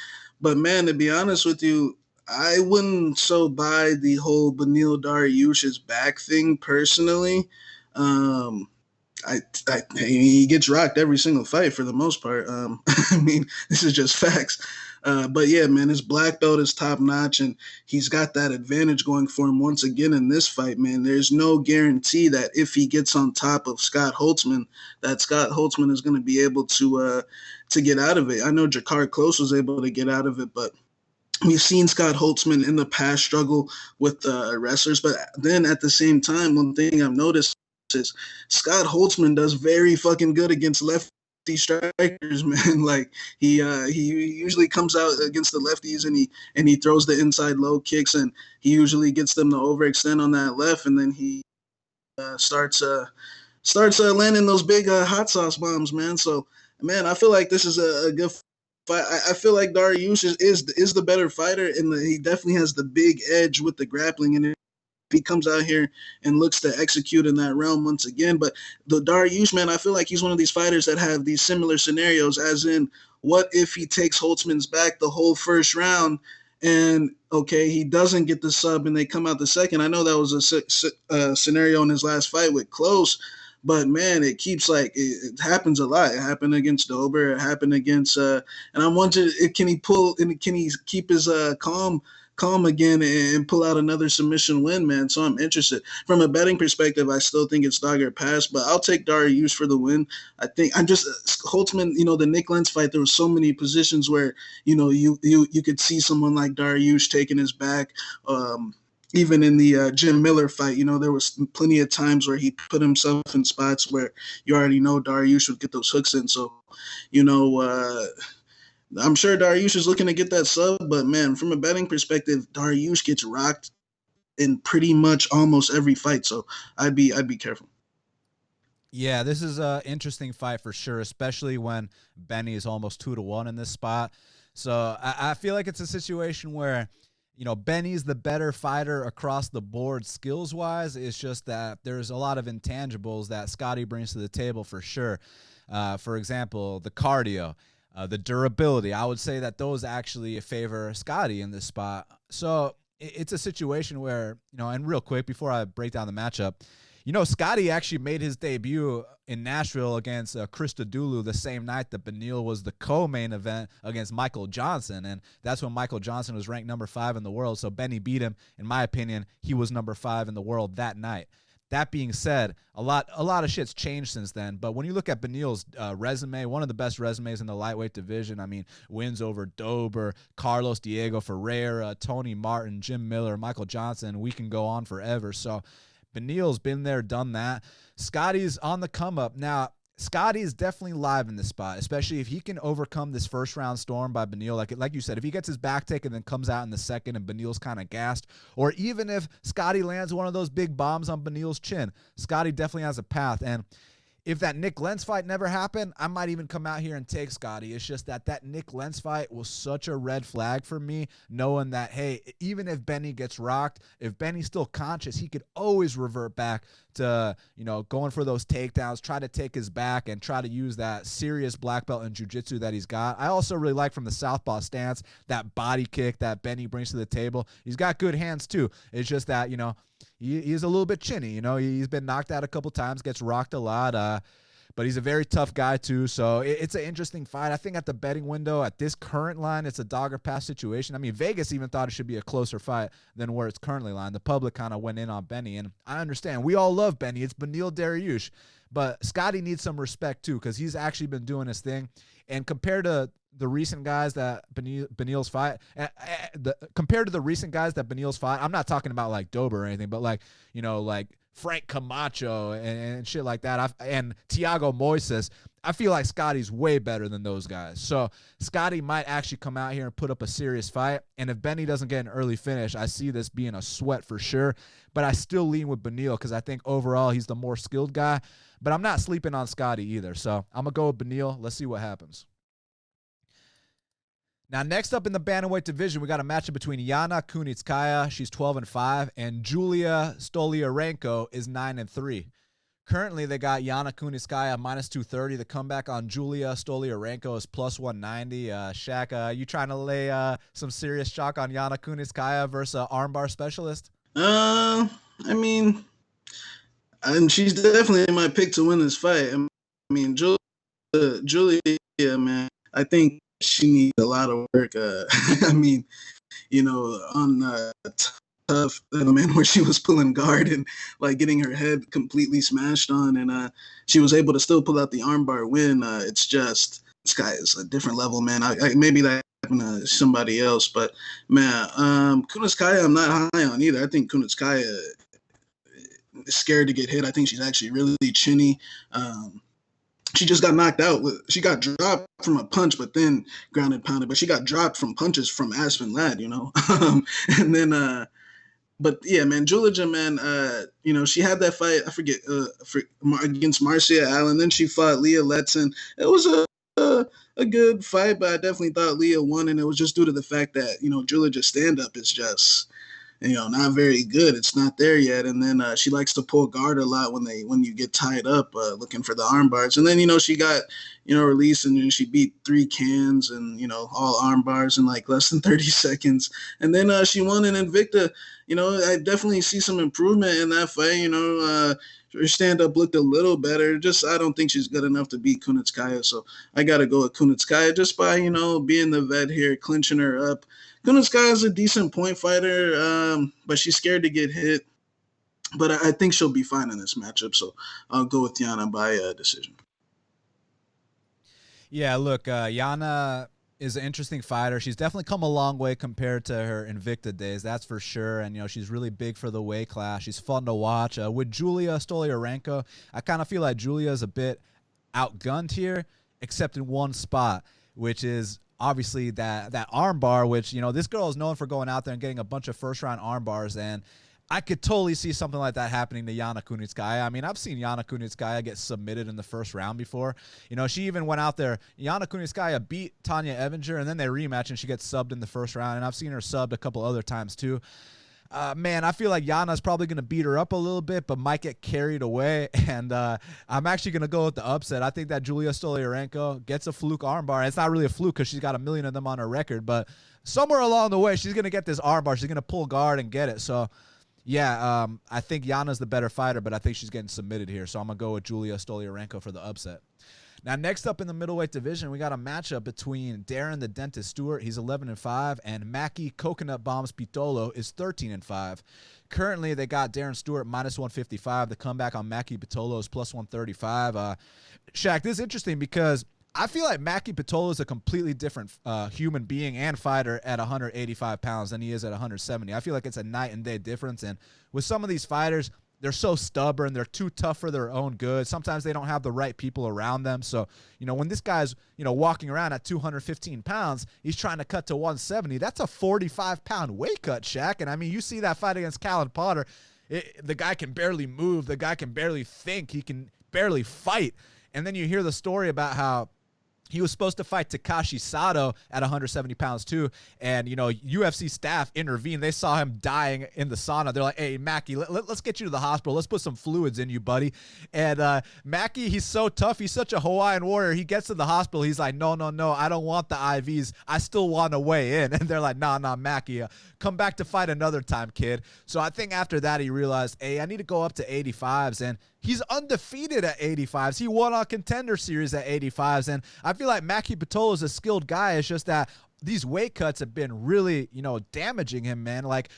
But man, to be honest with you, I wouldn't so buy the whole Beneil Dariush's back thing personally. Um, he gets rocked every single fight for the most part. I mean, this is just facts. But yeah, man, his black belt is top notch, and he's got that advantage going for him once again in this fight, man. There's no guarantee that if he gets on top of Scott Holtzman, that Scott Holtzman is going to be able to get out of it. I know Jakar Close was able to get out of it, but we've seen Scott Holtzman in the past struggle with wrestlers. But then at the same time, one thing I've noticed is Scott Holtzman does very fucking good against lefty strikers, man. Like he usually comes out against the lefties and he throws the inside low kicks, and he usually gets them to overextend on that left, and then he starts landing those big hot sauce bombs, man. So man, I feel like this is a good fight. I feel like Dariush is the better fighter, and he definitely has the big edge with the grappling, and he comes out here and looks to execute in that realm once again. But the Dariush, man, I feel like he's one of these fighters that have these similar scenarios, as in, what if he takes Holtzman's back the whole first round and, okay, he doesn't get the sub and they come out the second? I know that was a scenario in his last fight with Close, but man, it keeps like, it happens a lot. It happened against Dober. It happened against, and I'm wondering, can he keep his calm again and pull out another submission win, man? So I'm interested. From a betting perspective, I still think it's dogger pass, but I'll take Dariush for the win. I think I'm just Holtzman, the Nick Lentz fight, there were so many positions where, you could see someone like Dariush taking his back. Even in the Jim Miller fight, there was plenty of times where he put himself in spots where you already know Dariush would get those hooks in. So, I'm sure Dariush is looking to get that sub, but man, from a betting perspective, Dariush gets rocked in pretty much almost every fight. So I'd be careful. Yeah, this is an interesting fight for sure, especially when Benny is almost 2-1 in this spot. So I feel like it's a situation where, Benny's the better fighter across the board skills-wise. It's just that there's a lot of intangibles that Scotty brings to the table for sure. For example, the cardio. The durability, I would say that those actually favor Scotty in this spot. So it's a situation where, and real quick before I break down the matchup, Scotty actually made his debut in Nashville against Christodoulou the same night that Beneil was the co-main event against Michael Johnson, and that's when Michael Johnson was ranked number 5 in the world. So Benny beat him. In my opinion, he was number 5 in the world that night. That being said, a lot of shit's changed since then. But when you look at Beneil's resume, one of the best resumes in the lightweight division. I mean, wins over Dober, Carlos Diego Ferreira, Tony Martin, Jim Miller, Michael Johnson. We can go on forever. So Beneil's been there, done that. Scotty's on the come up. Now, Scotty is definitely live in this spot, especially if he can overcome this first round storm by Beneil. Like you said, if he gets his back taken and then comes out in the second and Beneil's kind of gassed, or even if Scotty lands one of those big bombs on Beneil's chin, Scotty definitely has a path. And if that Nick Lentz fight never happened, I might even come out here and take Scotty. It's just that Nick Lentz fight was such a red flag for me, knowing that, hey, even if Benny gets rocked, if Benny's still conscious, he could always revert back to, going for those takedowns, try to take his back and try to use that serious black belt in jiu-jitsu that he's got. I also really like from the southpaw stance, that body kick that Benny brings to the table. He's got good hands too. It's just that, he's a little bit chinny. He's been knocked out a couple times, gets rocked a lot. But he's a very tough guy too. So it's an interesting fight. I think at the betting window, at this current line, it's a dog or pass situation. I mean, Vegas even thought it should be a closer fight than where it's currently lined. The public kind of went in on Benny, and I understand. We all love Benny. It's Beneil Dariush. But Scotty needs some respect too, because he's actually been doing his thing. And compared to the recent guys that Beneil's fight, compared to the recent guys that Beneil's fight, I'm not talking about like Dober or anything, but like Frank Camacho and shit like that, and Thiago Moises, I feel like Scotty's way better than those guys. So Scotty might actually come out here and put up a serious fight. And if Benny doesn't get an early finish, I see this being a sweat for sure. But I still lean with Beneil because I think overall he's the more skilled guy. But I'm not sleeping on Scotty either. So I'm going to go with Beneil. Let's see what happens. Now, next up in the bantamweight division, we got a matchup between Yana Kunitskaya, she's 12-5, and Julija Stoliarenko is 9-3. Currently, they got Yana Kunitskaya -230. The comeback on Julija Stoliarenko is +190. Shaq, you trying to lay some serious chalk on Yana Kunitskaya versus armbar specialist? I mean, and she's definitely my pick to win this fight. I mean, Julia, man, I think she needs a lot of work. I mean, you know, on tough, man, where she was pulling guard and like getting her head completely smashed on, and she was able to still pull out the armbar win. It's just, this guy is a different level, man. Maybe that happened to somebody else, but man, Kunitskaya, I'm not high on either. I think Kunitskaya is scared to get hit. I think she's actually really chinny. She just got knocked out. She got dropped from a punch, but then grounded, pounded. But she got dropped from punches from Aspen Ladd, you know. And then, but yeah, man, Julija, man, you know, she had that fight. I forget against Marcia Allen. Then she fought Leah Letson. It was a good fight, but I definitely thought Leah won, and it was just due to the fact that, you know, Julija's stand up is just, you know, not very good. It's not there yet. And then she likes to pull guard a lot when you get tied up looking for the arm bars. And then, you know, she got, you know, released, and she beat 3 cans and, you know, all arm bars in like less than 30 seconds. And then she won in Invicta. You know, I definitely see some improvement in that fight. You know, her stand-up looked a little better. Just, I don't think she's good enough to beat Kunitskaya. So I got to go with Kunitskaya just by, you know, being the vet here, clinching her up. Kunitskaya is a decent point fighter, but she's scared to get hit. But I think she'll be fine in this matchup, so I'll go with Yana by decision. Yeah, look, Yana is an interesting fighter. She's definitely come a long way compared to her Invicta days, that's for sure. And, you know, she's really big for the weight class. She's fun to watch. With Julija Stoliarenko, I kind of feel like Julija is a bit outgunned here, except in one spot, which is obviously that arm bar, which, you know, this girl is known for going out there and getting a bunch of first-round arm bars, and I could totally see something like that happening to Yana Kunitskaya. I mean, I've seen Yana Kunitskaya get submitted in the first round before. You know, she even went out there. Yana Kunitskaya beat Tanya Evinger, and then they rematch, and she gets subbed in the first round, and I've seen her subbed a couple other times too. Man, I feel like Yana's probably going to beat her up a little bit, but might get carried away. And I'm actually going to go with the upset. I think that Julija Stoliarenko gets a fluke armbar. It's not really a fluke because she's got 1 million of them on her record, but somewhere along the way, she's going to get this armbar. She's going to pull guard and get it. So, yeah, I think Yana's the better fighter, but I think she's getting submitted here. So I'm going to go with Julija Stoliarenko for the upset. Now, next up in the middleweight division, we got a matchup between Darren the Dentist Stewart, he's 11-5, and Maki Coconut Bombs Pitolo is 13-5. Currently, they got Darren Stewart -155. The comeback on Maki Pitolo is +135. Shaq, this is interesting because I feel like Maki Pitolo is a completely different human being and fighter at 185 pounds than he is at 170. I feel like it's a night and day difference. And with some of these fighters, they're so stubborn. They're too tough for their own good. Sometimes they don't have the right people around them. So, you know, when this guy's, you know, walking around at 215 pounds, he's trying to cut to 170. That's a 45-pound weight cut, Shaq. And, I mean, you see that fight against Callan Potter. The guy can barely move. The guy can barely think. He can barely fight. And then you hear the story about how he was supposed to fight Takashi Sato at 170 pounds too, and, you know, UFC staff intervened. They saw him dying in the sauna. They're like, hey, Maki, let's get you to the hospital. Let's put some fluids in you, buddy. And Maki, he's so tough. He's such a Hawaiian warrior. He gets to the hospital. He's like, no, I don't want the IVs. I still want to weigh in. And they're like, nah, Maki, come back to fight another time, kid. So I think after that he realized, hey, I need to go up to 85s, and he's undefeated at 85s. He won on Contender Series at 85s, and I feel like Maki Pitolo is a skilled guy. It's just that these weight cuts have been really, you know, damaging him, man. Like,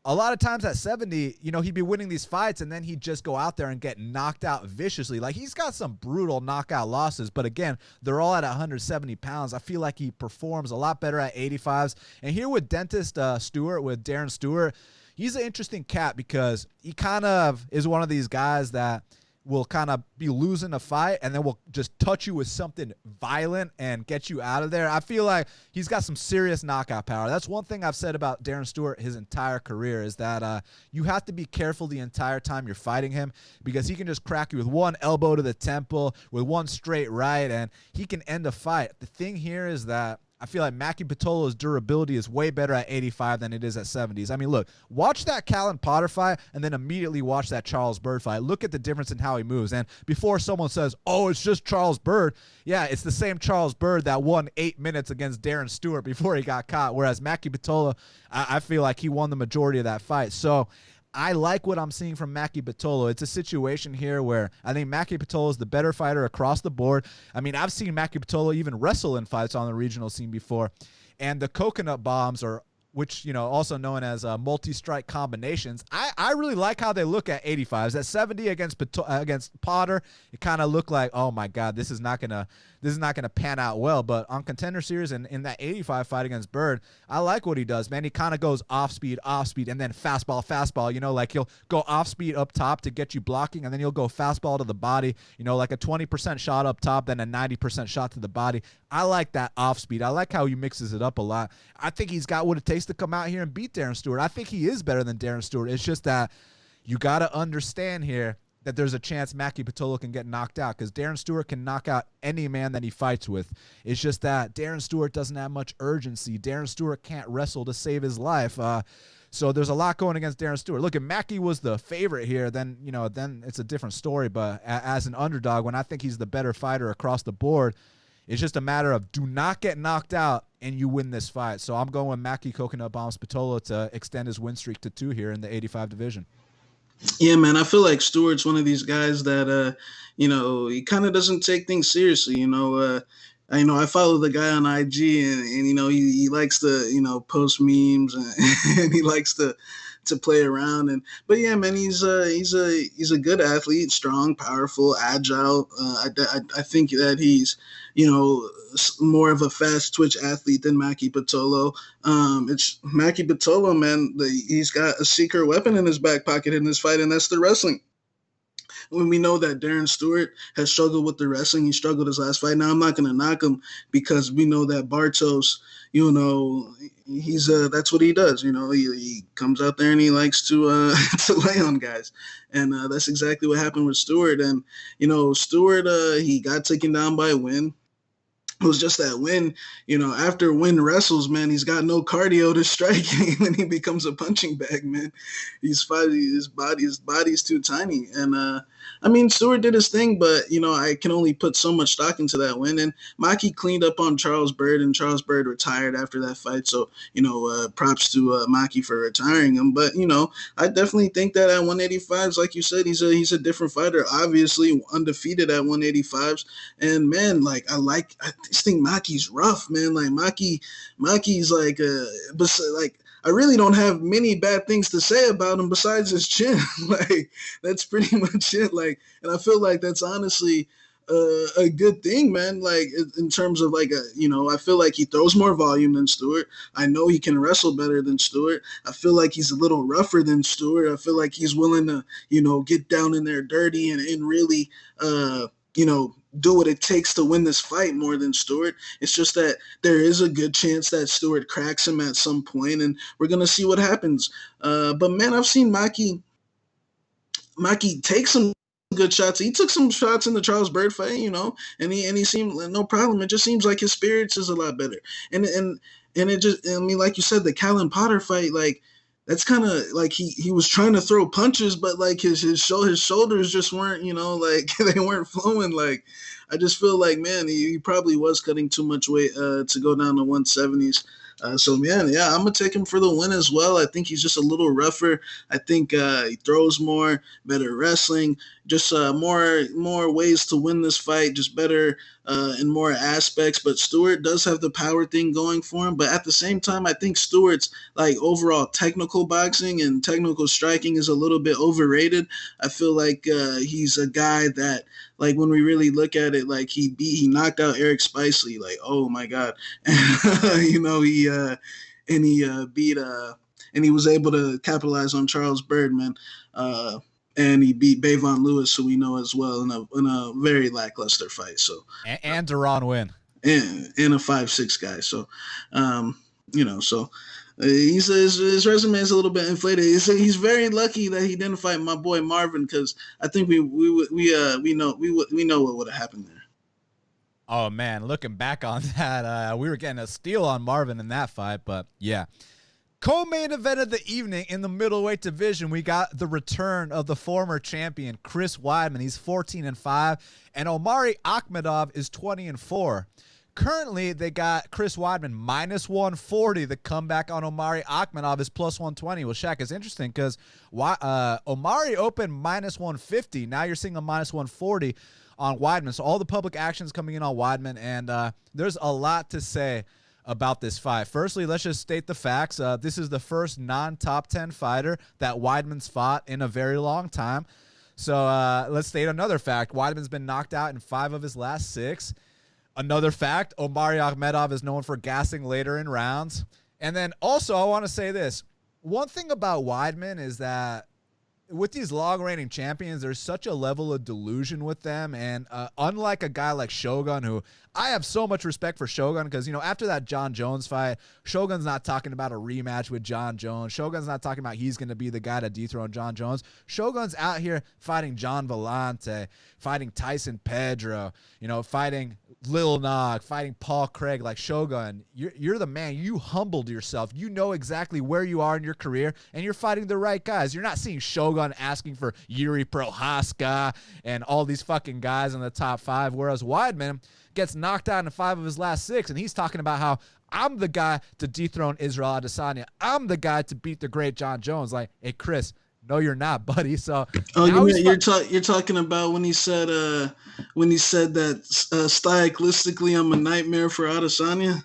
a lot of times at 70, you know, he'd be winning these fights, and then he'd just go out there and get knocked out viciously. Like, he's got some brutal knockout losses, but again, they're all at 170 pounds. I feel like he performs a lot better at 85s. And here with Dentist Stewart, with Darren Stewart, he's an interesting cat because he kind of is one of these guys that will kind of be losing a fight and then will just touch you with something violent and get you out of there. I feel like he's got some serious knockout power. That's one thing I've said about Darren Stewart his entire career is that you have to be careful the entire time you're fighting him because he can just crack you with one elbow to the temple, with one straight right, and he can end a fight. The thing here is that I feel like Maki Pitolo's durability is way better at 85 than it is at 70s. I mean, look, watch that Callan Potter fight and then immediately watch that Charles Byrd fight. Look at the difference in how he moves. And before someone says, oh, it's just Charles Byrd, yeah, it's the same Charles Byrd that won 8 minutes against Darren Stewart before he got caught, whereas Maki Pitolo, I feel like he won the majority of that fight. So I like what I'm seeing from Maki Pitolo. It's a situation here where I think Maki Pitolo is the better fighter across the board. I mean, I've seen Maki Pitolo even wrestle in fights on the regional scene before, and the coconut bombs are, which, you know, also known as multi-strike combinations. I really like how they look at 85s. At 70 against Potter, it kind of looked like, oh my God, this is not gonna pan out well. But on Contender Series and in that 85 fight against Byrd, I like what he does, man. He kind of goes off speed, and then fastball. You know, like he'll go off speed up top to get you blocking, and then he'll go fastball to the body. You know, like a 20% shot up top, then a 90% shot to the body. I like that off speed. I like how he mixes it up a lot. I think he's got what it takes to come out here and beat Darren Stewart. I think he is better than Darren Stewart. It's just that you got to understand here that there's a chance Maki Pitolo can get knocked out because Darren Stewart can knock out any man that he fights with. It's just that Darren Stewart doesn't have much urgency. Darren Stewart can't wrestle to save his life. So there's a lot going against Darren Stewart. Look, if Maki was the favorite here, then it's a different story. But as an underdog, when I think he's the better fighter across the board, it's just a matter of do not get knocked out and you win this fight. So I'm going with Maki Coconut Bombs Pitolo to extend his win streak to 2 here in the 85 division. Yeah, man, I feel like Stewart's one of these guys that, he kind of doesn't take things seriously. I follow the guy on IG and he likes to, post memes and he likes to play around. But yeah, man, he's a good athlete, strong, powerful, agile. I think that he's, more of a fast twitch athlete than Maki Pitolo. It's Maki Pitolo, man. He's got a secret weapon in his back pocket in this fight, and that's the wrestling. When we know that Darren Stewart has struggled with the wrestling, he struggled his last fight. Now I'm not going to knock him because we know that Bartos, he's that's what he does. He comes out there and he likes to to lay on guys, and that's exactly what happened with Stewart. And Stewart, he got taken down by Win. It was just that Win, after Win wrestles, man, he's got no cardio to strike, and then he becomes a punching bag, man. His body's too tiny. And Stewart did his thing, but I can only put so much stock into that win. And Maki cleaned up on Charles Byrd, and Charles Byrd retired after that fight. So props to Maki for retiring him. But I definitely think that at 185s, like you said, he's a different fighter. Obviously undefeated at 185s, and man, I just think Maki's rough, man. Like Maki's I really don't have many bad things to say about him besides his chin. That's pretty much it. And I feel like that's honestly a good thing, man. In terms of I feel like he throws more volume than Stewart. I know he can wrestle better than Stewart. I feel like he's a little rougher than Stewart. I feel like he's willing to, get down in there dirty and really, do what it takes to win this fight more than Stewart. It's just that there is a good chance that Stewart cracks him at some point, and we're going to see what happens. But, man, I've seen Maki take some good shots. He took some shots in the Charles Byrd fight, and he seemed no problem. It just seems like his spirits is a lot better. And it just, like you said, the Callan Potter fight, that's kind of like he was trying to throw punches, but his shoulders just weren't, they weren't flowing. I just feel like, man, he probably was cutting too much weight to go down to 170s. So, man, yeah, I'm going to take him for the win as well. I think he's just a little rougher. I think he throws more, better wrestling, just more ways to win this fight, just better in more aspects. But Stewart does have the power thing going for him. But at the same time, I think Stewart's overall technical boxing and technical striking is a little bit overrated. I feel like he's a guy that, when we really look at it, he knocked out Eric Spicely. Oh my God. He beat and he was able to capitalize on Charles Byrd, man. and he beat Bavon Lewis, who we know as well, in a very lackluster fight. So and Duran win. And a 5'6" guy. So, so his resume is a little bit inflated. He's very lucky that he didn't fight my boy Marvin, because I think we know what would have happened there. Oh man, looking back on that, we were getting a steal on Marvin in that fight, but yeah. Co-main event of the evening in the middleweight division, we got the return of the former champion Chris Weidman. He's 14-5, and Omari Akhmedov is 20-4. Currently, they got Chris Weidman minus 140. The comeback on Omari Akhmedov is plus 120. Well, Shaq, is interesting because Omari opened minus 150. Now you're seeing a minus 140 on Weidman. So all the public actions coming in on Weidman, and there's a lot to say about this fight. Firstly, let's just state the facts. This is the first non-top 10 fighter that Weidman's fought in a very long time. So let's state another fact. Weidman's been knocked out in 5 of his last 6. Another fact, Omari Akhmedov is known for gassing later in rounds. And then also, I want to say this. One thing about Weidman is that with these long-reigning champions, there's such a level of delusion with them. And unlike a guy like Shogun, who I have so much respect for Shogun, because, after that John Jones fight, Shogun's not talking about a rematch with John Jones. Shogun's not talking about he's going to be the guy to dethrone John Jones. Shogun's out here fighting John Vellante, fighting Tyson Pedro, fighting Lil Nog, fighting Paul Craig. Like, Shogun, you're the man. You humbled yourself. You know exactly where you are in your career, and you're fighting the right guys. You're not seeing Shogun asking for Yuri Prohaska and all these fucking guys in the top 5, whereas Weidman gets knocked out in 5 of his last 6, and he's talking about how I'm the guy to dethrone Israel Adesanya. I'm the guy to beat the great John Jones. Like, hey, Chris, no, you're not, buddy. So, you're talking about when he said that stylistically I'm a nightmare for Adesanya.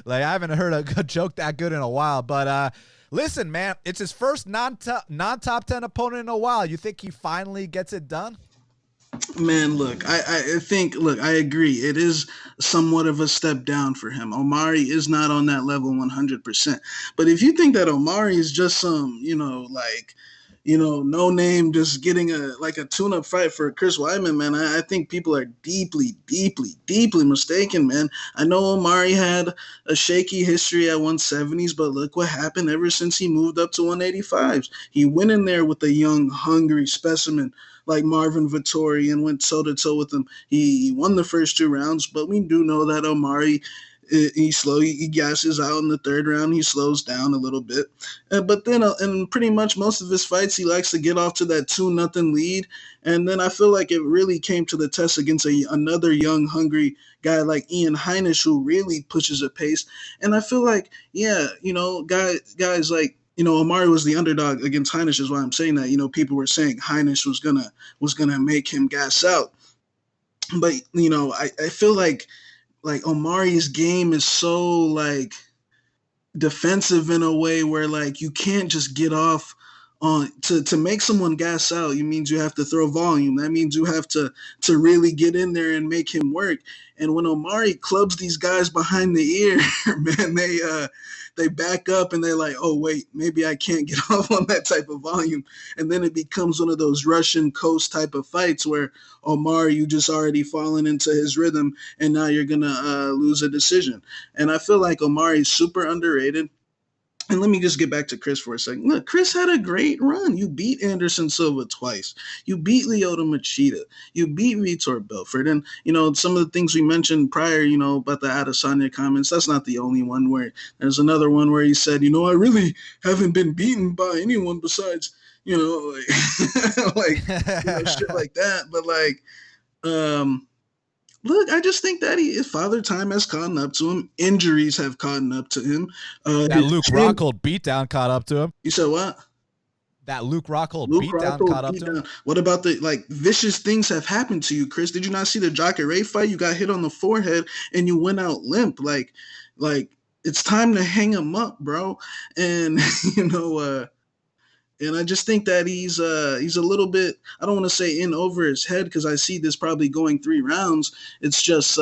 Like, I haven't heard a joke that good in a while, but listen, man, it's his first non-top 10 opponent in a while. You think he finally gets it done? Man, look, I think, I agree. It is somewhat of a step down for him. Omari is not on that level 100%. But if you think that Omari is just some, no name, just getting a tune-up fight for Chris Weidman, man, I think people are deeply, deeply, deeply mistaken, man. I know Omari had a shaky history at 170s, but look what happened ever since he moved up to 185s. He went in there with a young, hungry specimen like Marvin Vettori and went toe-to-toe with him. He won the first 2 rounds, but we do know that Omari, he gasses out in the 3rd round. He slows down a little bit. But then in pretty much most of his fights, he likes to get off to that 2-0 lead. And then I feel like it really came to the test against another young, hungry guy like Ian Heinisch, who really pushes a pace. And I feel like, guys like, Omari was the underdog against Heinisch, is why I'm saying that. People were saying Heinisch was gonna make him gas out. But, I feel like Omari's game is so defensive in a way where you can't just get off on to make someone gas out. It means you have to throw volume. That means you have to really get in there and make him work. And when Omari clubs these guys behind the ear, man, they back up and they're like, oh, wait, maybe I can't get off on that type of volume. And then it becomes one of those Russian coast type of fights where Omari, you just already fallen into his rhythm, and now you're going to lose a decision. And I feel like Omari is super underrated. And let me just get back to Chris for a second. Look, Chris had a great run. You beat Anderson Silva twice. You beat Lyoto Machida. You beat Vitor Belfort. And, some of the things we mentioned prior, about the Adesanya comments, that's not the only one. Where there's another one where he said, I really haven't been beaten by anyone besides, shit like that. But look, I just think that his father time has caught up to him. Injuries have caught up to him. That Luke Rockhold beatdown caught up to him. You said what? That Luke Rockhold beatdown caught up to him. What about the vicious things have happened to you, Chris? Did you not see the Jacare fight? You got hit on the forehead and you went out limp. Like it's time to hang him up, bro. And and I just think that he's a little bit, I don't want to say in over his head, because I see this probably going 3 rounds. It's just,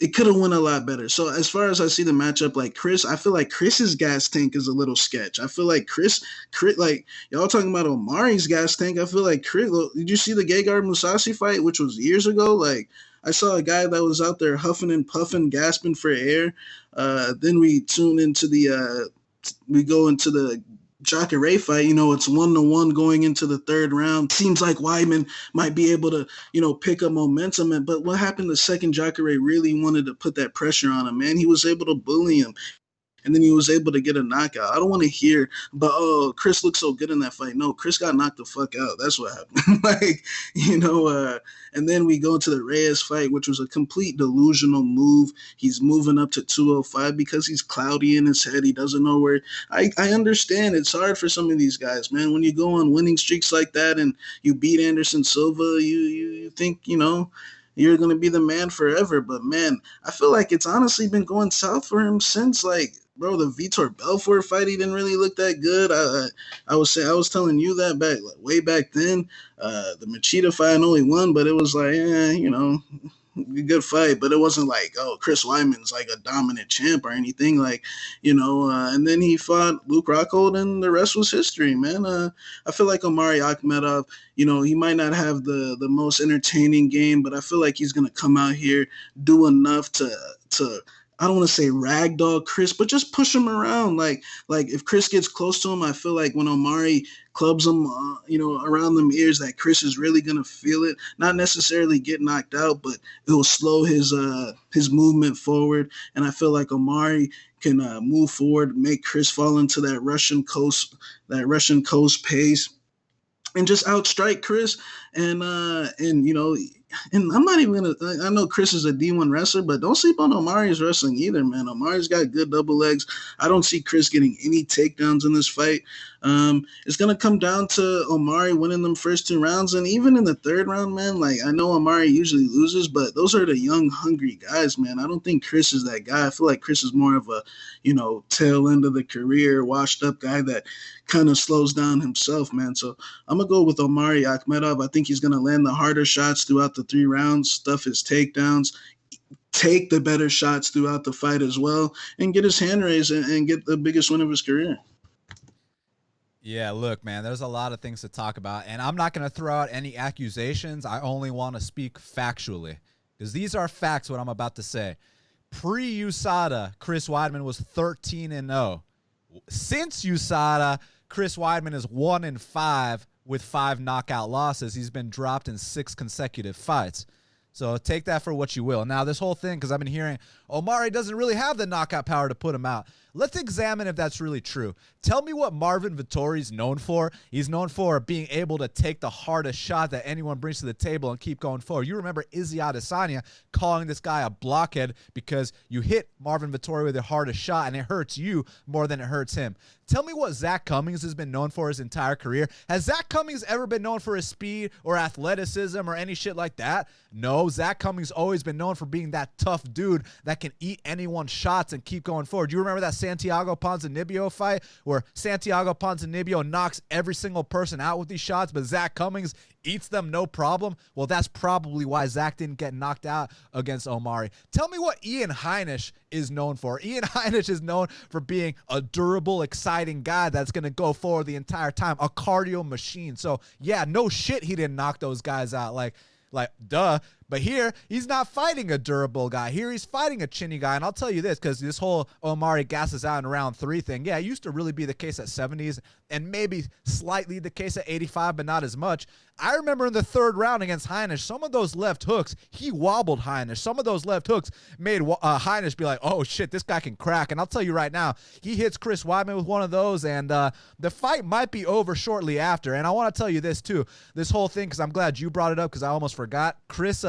it could have went a lot better. So as far as I see the matchup, like Chris, I feel like Chris's gas tank is a little sketch. I feel like Chris, like y'all talking about Omari's gas tank. I feel like Chris. Did you see the Gegard Mousasi fight, which was years ago? Like I saw a guy that was out there huffing and puffing, gasping for air. Then we tune into we go into the Jacare fight. It's 1-1 going into the third round. Seems like Weidman might be able to, pick up momentum. But what happened the second Jacare really wanted to put that pressure on him, man? He was able to bully him. And then he was able to get a knockout. I don't want to hear, but Chris looked so good in that fight. No, Chris got knocked the fuck out. That's what happened. And then we go to the Reyes fight, which was a complete delusional move. He's moving up to 205 because he's cloudy in his head. He doesn't know where. I understand. It's hard for some of these guys, man. When you go on winning streaks like that and you beat Anderson Silva, you think, you're going to be the man forever. But, man, I feel like it's honestly been going south for him since, bro, the Vitor Belfort fight, he didn't really look that good. I was telling you that way back then. The Machida fight only won, but it was a good fight. But it wasn't like, Chris Weidman's like a dominant champ or anything. And then he fought Luke Rockhold, and the rest was history, man. I feel like Omari Akhmedov, he might not have the most entertaining game, but I feel like he's gonna come out here, do enough to I don't want to say ragdoll Chris, but just push him around. Like if Chris gets close to him, I feel like when Omari clubs him, around them ears, that Chris is really gonna feel it. Not necessarily get knocked out, but it will slow his movement forward. And I feel like Omari can move forward, make Chris fall into that Russian coast pace, and just outstrike Chris. And I'm not even going to – I know Chris is a D1 wrestler, but don't sleep on Omari's wrestling either, man. Omari's got good double legs. I don't see Chris getting any takedowns in this fight. It's going to come down to Omari winning them first 2 rounds. And even in the third round, man, I know Omari usually loses, but those are the young, hungry guys, man. I don't think Chris is that guy. I feel like Chris is more of a, tail end of the career, washed-up guy that kind of slows down himself, man. So I'm going to go with Omari Akhmedov. I think he's going to land the harder shots throughout the 3 rounds, stuff his takedowns, take the better shots throughout the fight as well, and get his hand raised and get the biggest win of his career. Yeah, look, man, there's a lot of things to talk about, and I'm not going to throw out any accusations. I only want to speak factually, because these are facts, what I'm about to say. Pre-USADA, Chris Weidman was 13-0. Since USADA, Chris Weidman is 1-5 with 5 knockout losses. He's been dropped in 6 consecutive fights. So take that for what you will. Now, this whole thing, because I've been hearing Omari doesn't really have the knockout power to put him out. Let's examine if that's really true. Tell me what Marvin Vettori's known for. He's known for being able to take the hardest shot that anyone brings to the table and keep going forward. You remember Izzy Adesanya calling this guy a blockhead because you hit Marvin Vettori with the hardest shot and it hurts you more than it hurts him. Tell me what Zach Cummings has been known for his entire career. Has Zach Cummings ever been known for his speed or athleticism or any shit like that? No, Zach Cummings always been known for being that tough dude that can eat anyone's shots and keep going forward. You remember that Santiago Ponzinibbio fight where Santiago Ponzinibbio knocks every single person out with these shots, but Zach Cummings eats them no problem? Well, that's probably why Zach didn't get knocked out against Omari. Tell me what Ian Heinisch is known for. Ian Heinisch is known for being a durable, exciting guy that's going to go forward the entire time, a cardio machine. So, yeah, no shit he didn't knock those guys out. Like, duh. But here, he's not fighting a durable guy. Here, he's fighting a chinny guy. And I'll tell you this, because this whole Omari gasses out in round 3 thing, yeah, it used to really be the case at 70s and maybe slightly the case at 85, but not as much. I remember in the 3rd round against Heinisch, some of those left hooks, he wobbled Heinisch. Some of those left hooks made Heinisch be like, oh, shit, this guy can crack. And I'll tell you right now, he hits Chris Weidman with one of those, and the fight might be over shortly after. And I want to tell you this, too, this whole thing, because I'm glad you brought it up because I almost forgot. Chris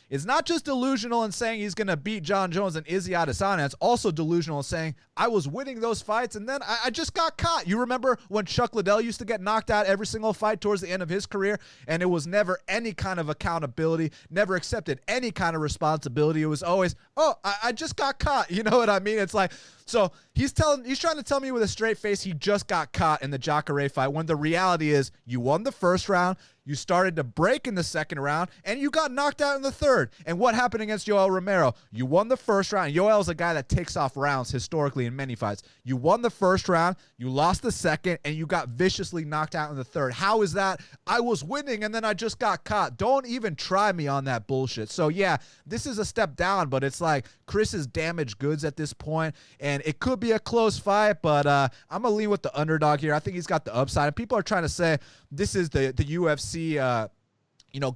is not just delusional in saying he's going to beat John Jones and Izzy Adesanya. It's also delusional in saying, I was winning those fights, and then I just got caught. You remember when Chuck Liddell used to get knocked out every single fight towards the end of his career, and it was never any kind of accountability, never accepted any kind of responsibility. It was always, oh, I just got caught. You know what I mean? It's like, so he's trying to tell me with a straight face he just got caught in the Jacare fight when the reality is you won the 1st round, You started to break in the second round, and you got knocked out in the third. And what happened against Yoel Romero? You won the first round. Yoel's a guy that takes off rounds historically in many fights. You won the first round, you lost the second, and you got viciously knocked out in the third. How is that? I was winning, and then I just got caught. Don't even try me on that bullshit. So, yeah, this is a step down, but it's like Chris is damaged goods at this point, and it could be a close fight, but I'm going to lean with the underdog here. I think he's got the upside, and people are trying to say this is the UFC,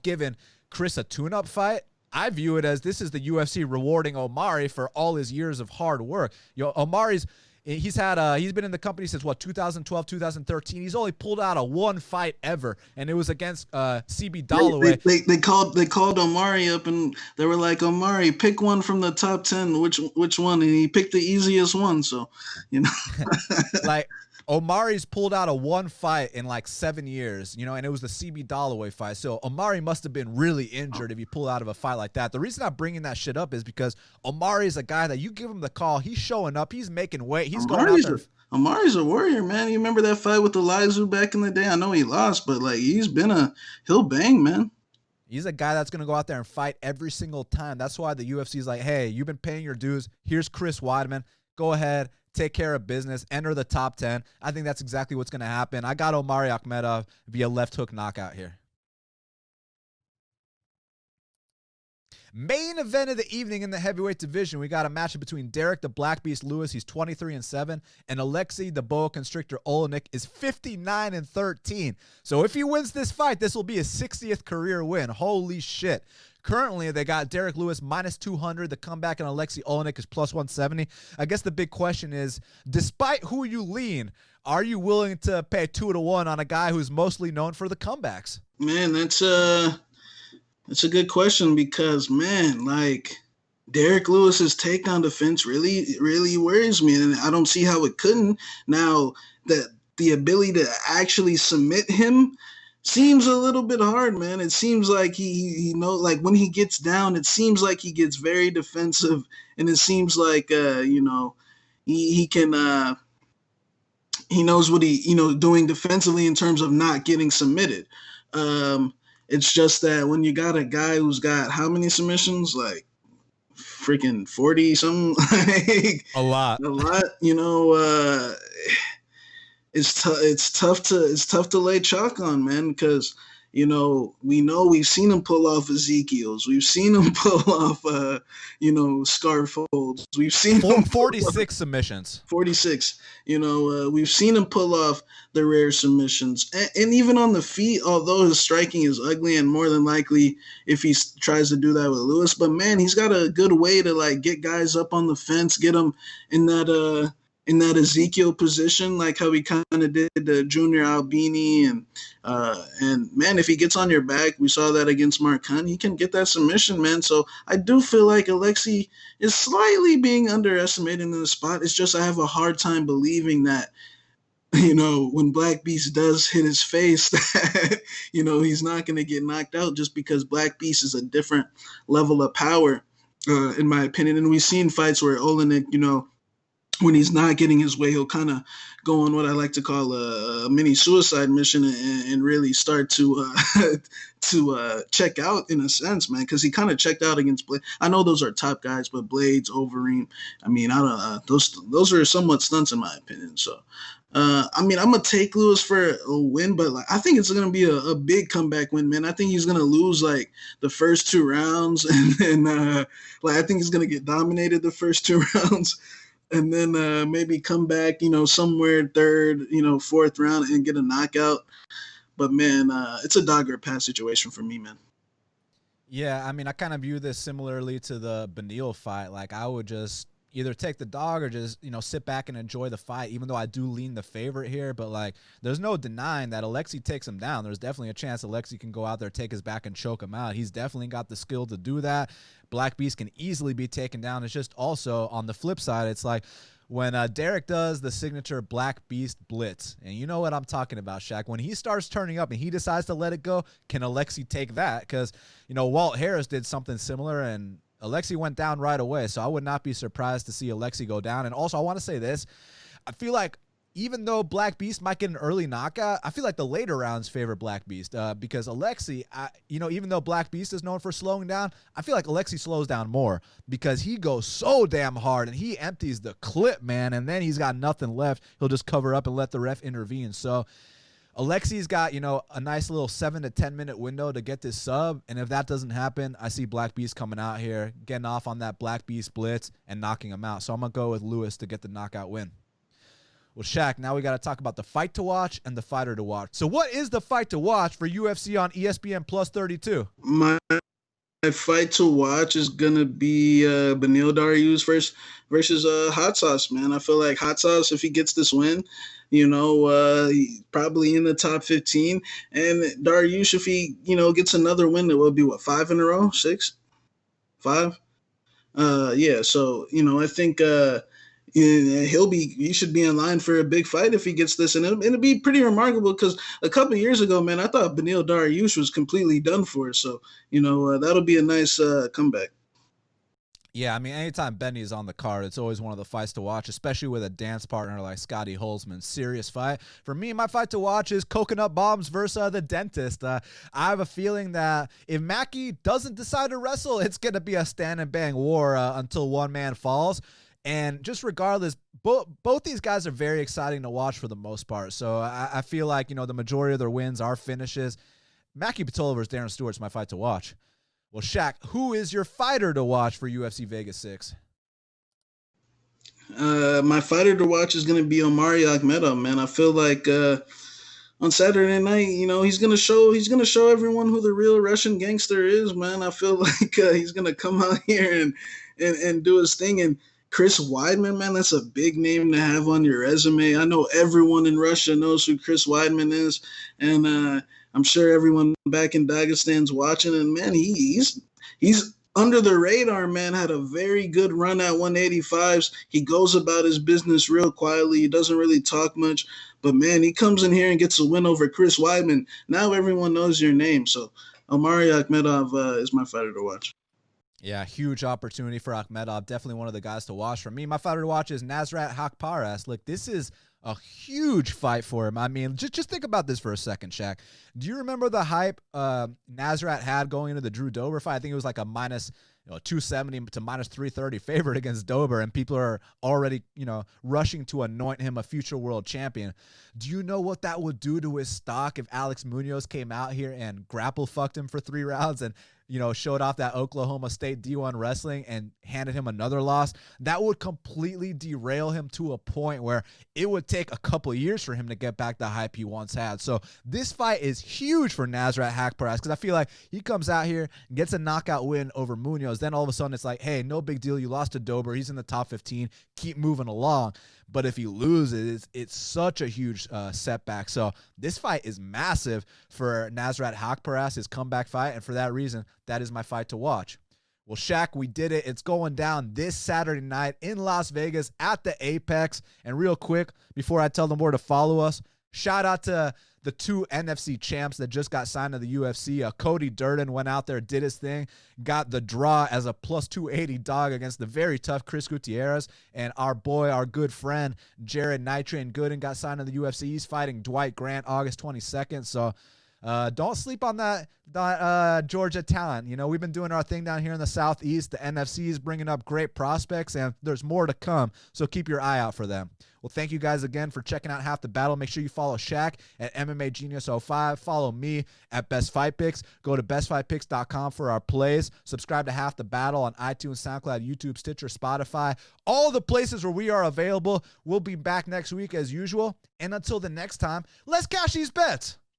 giving Chris a tune-up fight. I view it as this is the UFC rewarding Omari for all his years of hard work. Omari's he's been in the company since 2012, 2013. He's only pulled out a one fight ever, and it was against CB Dalloway. They called Omari up, and they were like, Omari, pick one from the top 10. Which one? And he picked the easiest one. So, like. Omari's pulled out a one fight in like 7 years, and it was the CB Dalloway fight. So Omari must have been really injured if he pulled out of a fight like that. The reason I'm bringing that shit up is because Omari is a guy that you give him the call, he's showing up, he's making weight, he's going out there. Omari's a warrior, man. You remember that fight with Elizu back in the day? I know he lost, but like he'll bang, man. He's a guy that's going to go out there and fight every single time. That's why the UFC is like, hey, you've been paying your dues. Here's Chris Weidman. Go ahead. Take care of business, enter the top 10. I think that's exactly what's going to happen. I got Omari Akhmedov via left hook knockout here. Main event of the evening in the heavyweight division, we got a matchup between Derrick the Black Beast Lewis, he's 23-7, and Aleksei the Boa Constrictor Oleinik is 59-13. So if he wins this fight, this will be his 60th career win. Holy shit. Currently, they got Derrick Lewis minus 200. The comeback on Aleksei Oleinik is plus 170. I guess the big question is, despite who you lean, are you willing to pay 2-1 on a guy who's mostly known for the comebacks? Man, that's a good question because, man, like Derrick Lewis's takedown defense really, really worries me, and I don't see how it couldn't. Now, the ability to actually submit him seems a little bit hard, man. It seems like he like when he gets down, it seems like he gets very defensive, and it seems like he can he knows what he doing defensively in terms of not getting submitted. It's just that when you got a guy who's got how many submissions, like freaking 40 something, like a lot. It's tough to lay chalk on, man, because we've seen him pull off Ezekiel's, we've seen him pull off Scarfolds, we've seen 46 submissions. 46. We've seen him pull off the rare submissions, and even on the feet. Although his striking is ugly, and more than likely if he tries to do that with Lewis, but man, he's got a good way to like get guys up on the fence, get them in that Ezekiel position, like how he kind of did to Junior Albini, and man, if he gets on your back, we saw that against Mark Hunt, he can get that submission, man. So I do feel like Aleksei is slightly being underestimated in the spot. It's just I have a hard time believing that, when Black Beast does hit his face, that he's not going to get knocked out, just because Black Beast is a different level of power, in my opinion. And we've seen fights where Oleinik, when he's not getting his way, he'll kind of go on what I like to call a mini suicide mission and really start to check out, in a sense, man, because he kind of checked out against Blade. I know those are top guys, but Blades, Overeem, I mean, I don't those are somewhat stunts in my opinion. So, I'm going to take Lewis for a win, but like, I think it's going to be a big comeback win, man. I think he's going to lose like the first 2 rounds, and then I think he's going to get dominated the first 2 rounds. And then maybe come back, somewhere 3rd, 4th round and get a knockout. But, man, it's a dog or pass situation for me, man. Yeah, I mean, I kind of view this similarly to the Beneil fight. Like, I would just either take the dog or just, sit back and enjoy the fight, even though I do lean the favorite here. But, like, there's no denying that Aleksei takes him down. There's definitely a chance Aleksei can go out there, take his back, and choke him out. He's definitely got the skill to do that. Black Beast can easily be taken down. It's just also, on the flip side, it's like when Derrick does the signature Black Beast blitz, and you know what I'm talking about, Shaq. When he starts turning up and he decides to let it go, can Aleksei take that? Because, Walt Harris did something similar, and Aleksei went down right away. So I would not be surprised to see Aleksei go down. And also, I want to say this. I feel like even though Black Beast might get an early knockout, I feel like the later rounds favor Black Beast because Aleksei, even though Black Beast is known for slowing down, I feel like Aleksei slows down more because he goes so damn hard and he empties the clip, man, and then he's got nothing left. He'll just cover up and let the ref intervene. So Alexi's got, a nice little 7 to 10 minute window to get this sub, and if that doesn't happen, I see Black Beast coming out here, getting off on that Black Beast blitz and knocking him out. So I'm going to go with Lewis to get the knockout win. Well, Shaq, now we got to talk about the fight to watch and the fighter to watch. So what is the fight to watch for UFC on ESPN Plus 32? My fight to watch is going to be Beneil Dariush versus Hot Sauce, man. I feel like Hot Sauce, if he gets this win, he's probably in the top 15. And Dariush, if he, gets another win, it will be, 5 in a row? 6? 5? Yeah, so, I think he should be in line for a big fight if he gets this, and it'll be pretty remarkable because a couple of years ago, man, I thought Beneil Dariush was completely done for. So that'll be a nice comeback. Yeah, I mean, anytime Benny is on the card, it's always one of the fights to watch, especially with a dance partner like Scotty Holtzman. Serious fight. For me, my fight to watch is Coconut Bombs versus the Dentist. I have a feeling that if Maki doesn't decide to wrestle, it's going to be a stand and bang war until one man falls. And just regardless, both these guys are very exciting to watch for the most part. So I feel like, the majority of their wins are finishes. Maki Pitolo versus Darren Stewart's my fight to watch. Well, Shaq, who is your fighter to watch for UFC Vegas 6? My fighter to watch is going to be Omari Akhmedov, man. I feel like on Saturday night, he's going to show everyone who the real Russian gangster is, man. I feel like he's going to come out here and do his thing. And Chris Weidman, man, that's a big name to have on your resume. I know everyone in Russia knows who Chris Weidman is, and I'm sure everyone back in Dagestan's watching. And man, he's under the radar, man. Had a very good run at 185s. He goes about his business real quietly. He doesn't really talk much, but man, he comes in here and gets a win over Chris Weidman. Now everyone knows your name. So Omari Akhmedov is my fighter to watch. Yeah, huge opportunity for Akhmedov. Definitely one of the guys to watch. For me, my fighter to watch is Nasrat Haqparast. Look, this is a huge fight for him. I mean, just think about this for a second, Shaq. Do you remember the hype Nasrat had going into the Drew Dober fight? I think it was like a minus 270 to minus 330 favorite against Dober, and people are already, rushing to anoint him a future world champion. Do you know what that would do to his stock if Alex Munoz came out here and grapple fucked him for 3 rounds and showed off that Oklahoma State D1 wrestling and handed him another loss? That would completely derail him to a point where it would take a couple of years for him to get back the hype he once had. So this fight is huge for Nasrat Haqparast because I feel like he comes out here and gets a knockout win over Munoz. Then all of a sudden it's like, hey, no big deal. You lost to Dober. He's in the top 15. Keep moving along. But if he loses, it's such a huge setback. So this fight is massive for Nasrat Haqparast, his comeback fight. And for that reason, that is my fight to watch. Well, Shaq, we did it. It's going down this Saturday night in Las Vegas at the Apex. And real quick, before I tell them where to follow us, shout out to the 2 NFC champs that just got signed to the UFC. Cody Durden went out there, did his thing, got the draw as a plus 280 dog against the very tough Chris Gutierrez. And our good friend, Jared Nitrain Gooden got signed to the UFC. He's fighting Dwight Grant August 22nd. So don't sleep on that Georgia talent. We've been doing our thing down here in the Southeast. The NFC is bringing up great prospects, and there's more to come. So keep your eye out for them. Well, thank you guys again for checking out Half the Battle. Make sure you follow Shaq at MMA Genius 05. Follow me at Best Fight Picks. Go to bestfightpicks.com for our plays. Subscribe to Half the Battle on iTunes, SoundCloud, YouTube, Stitcher, Spotify. All the places where we are available. We'll be back next week as usual. And until the next time, let's cash these bets.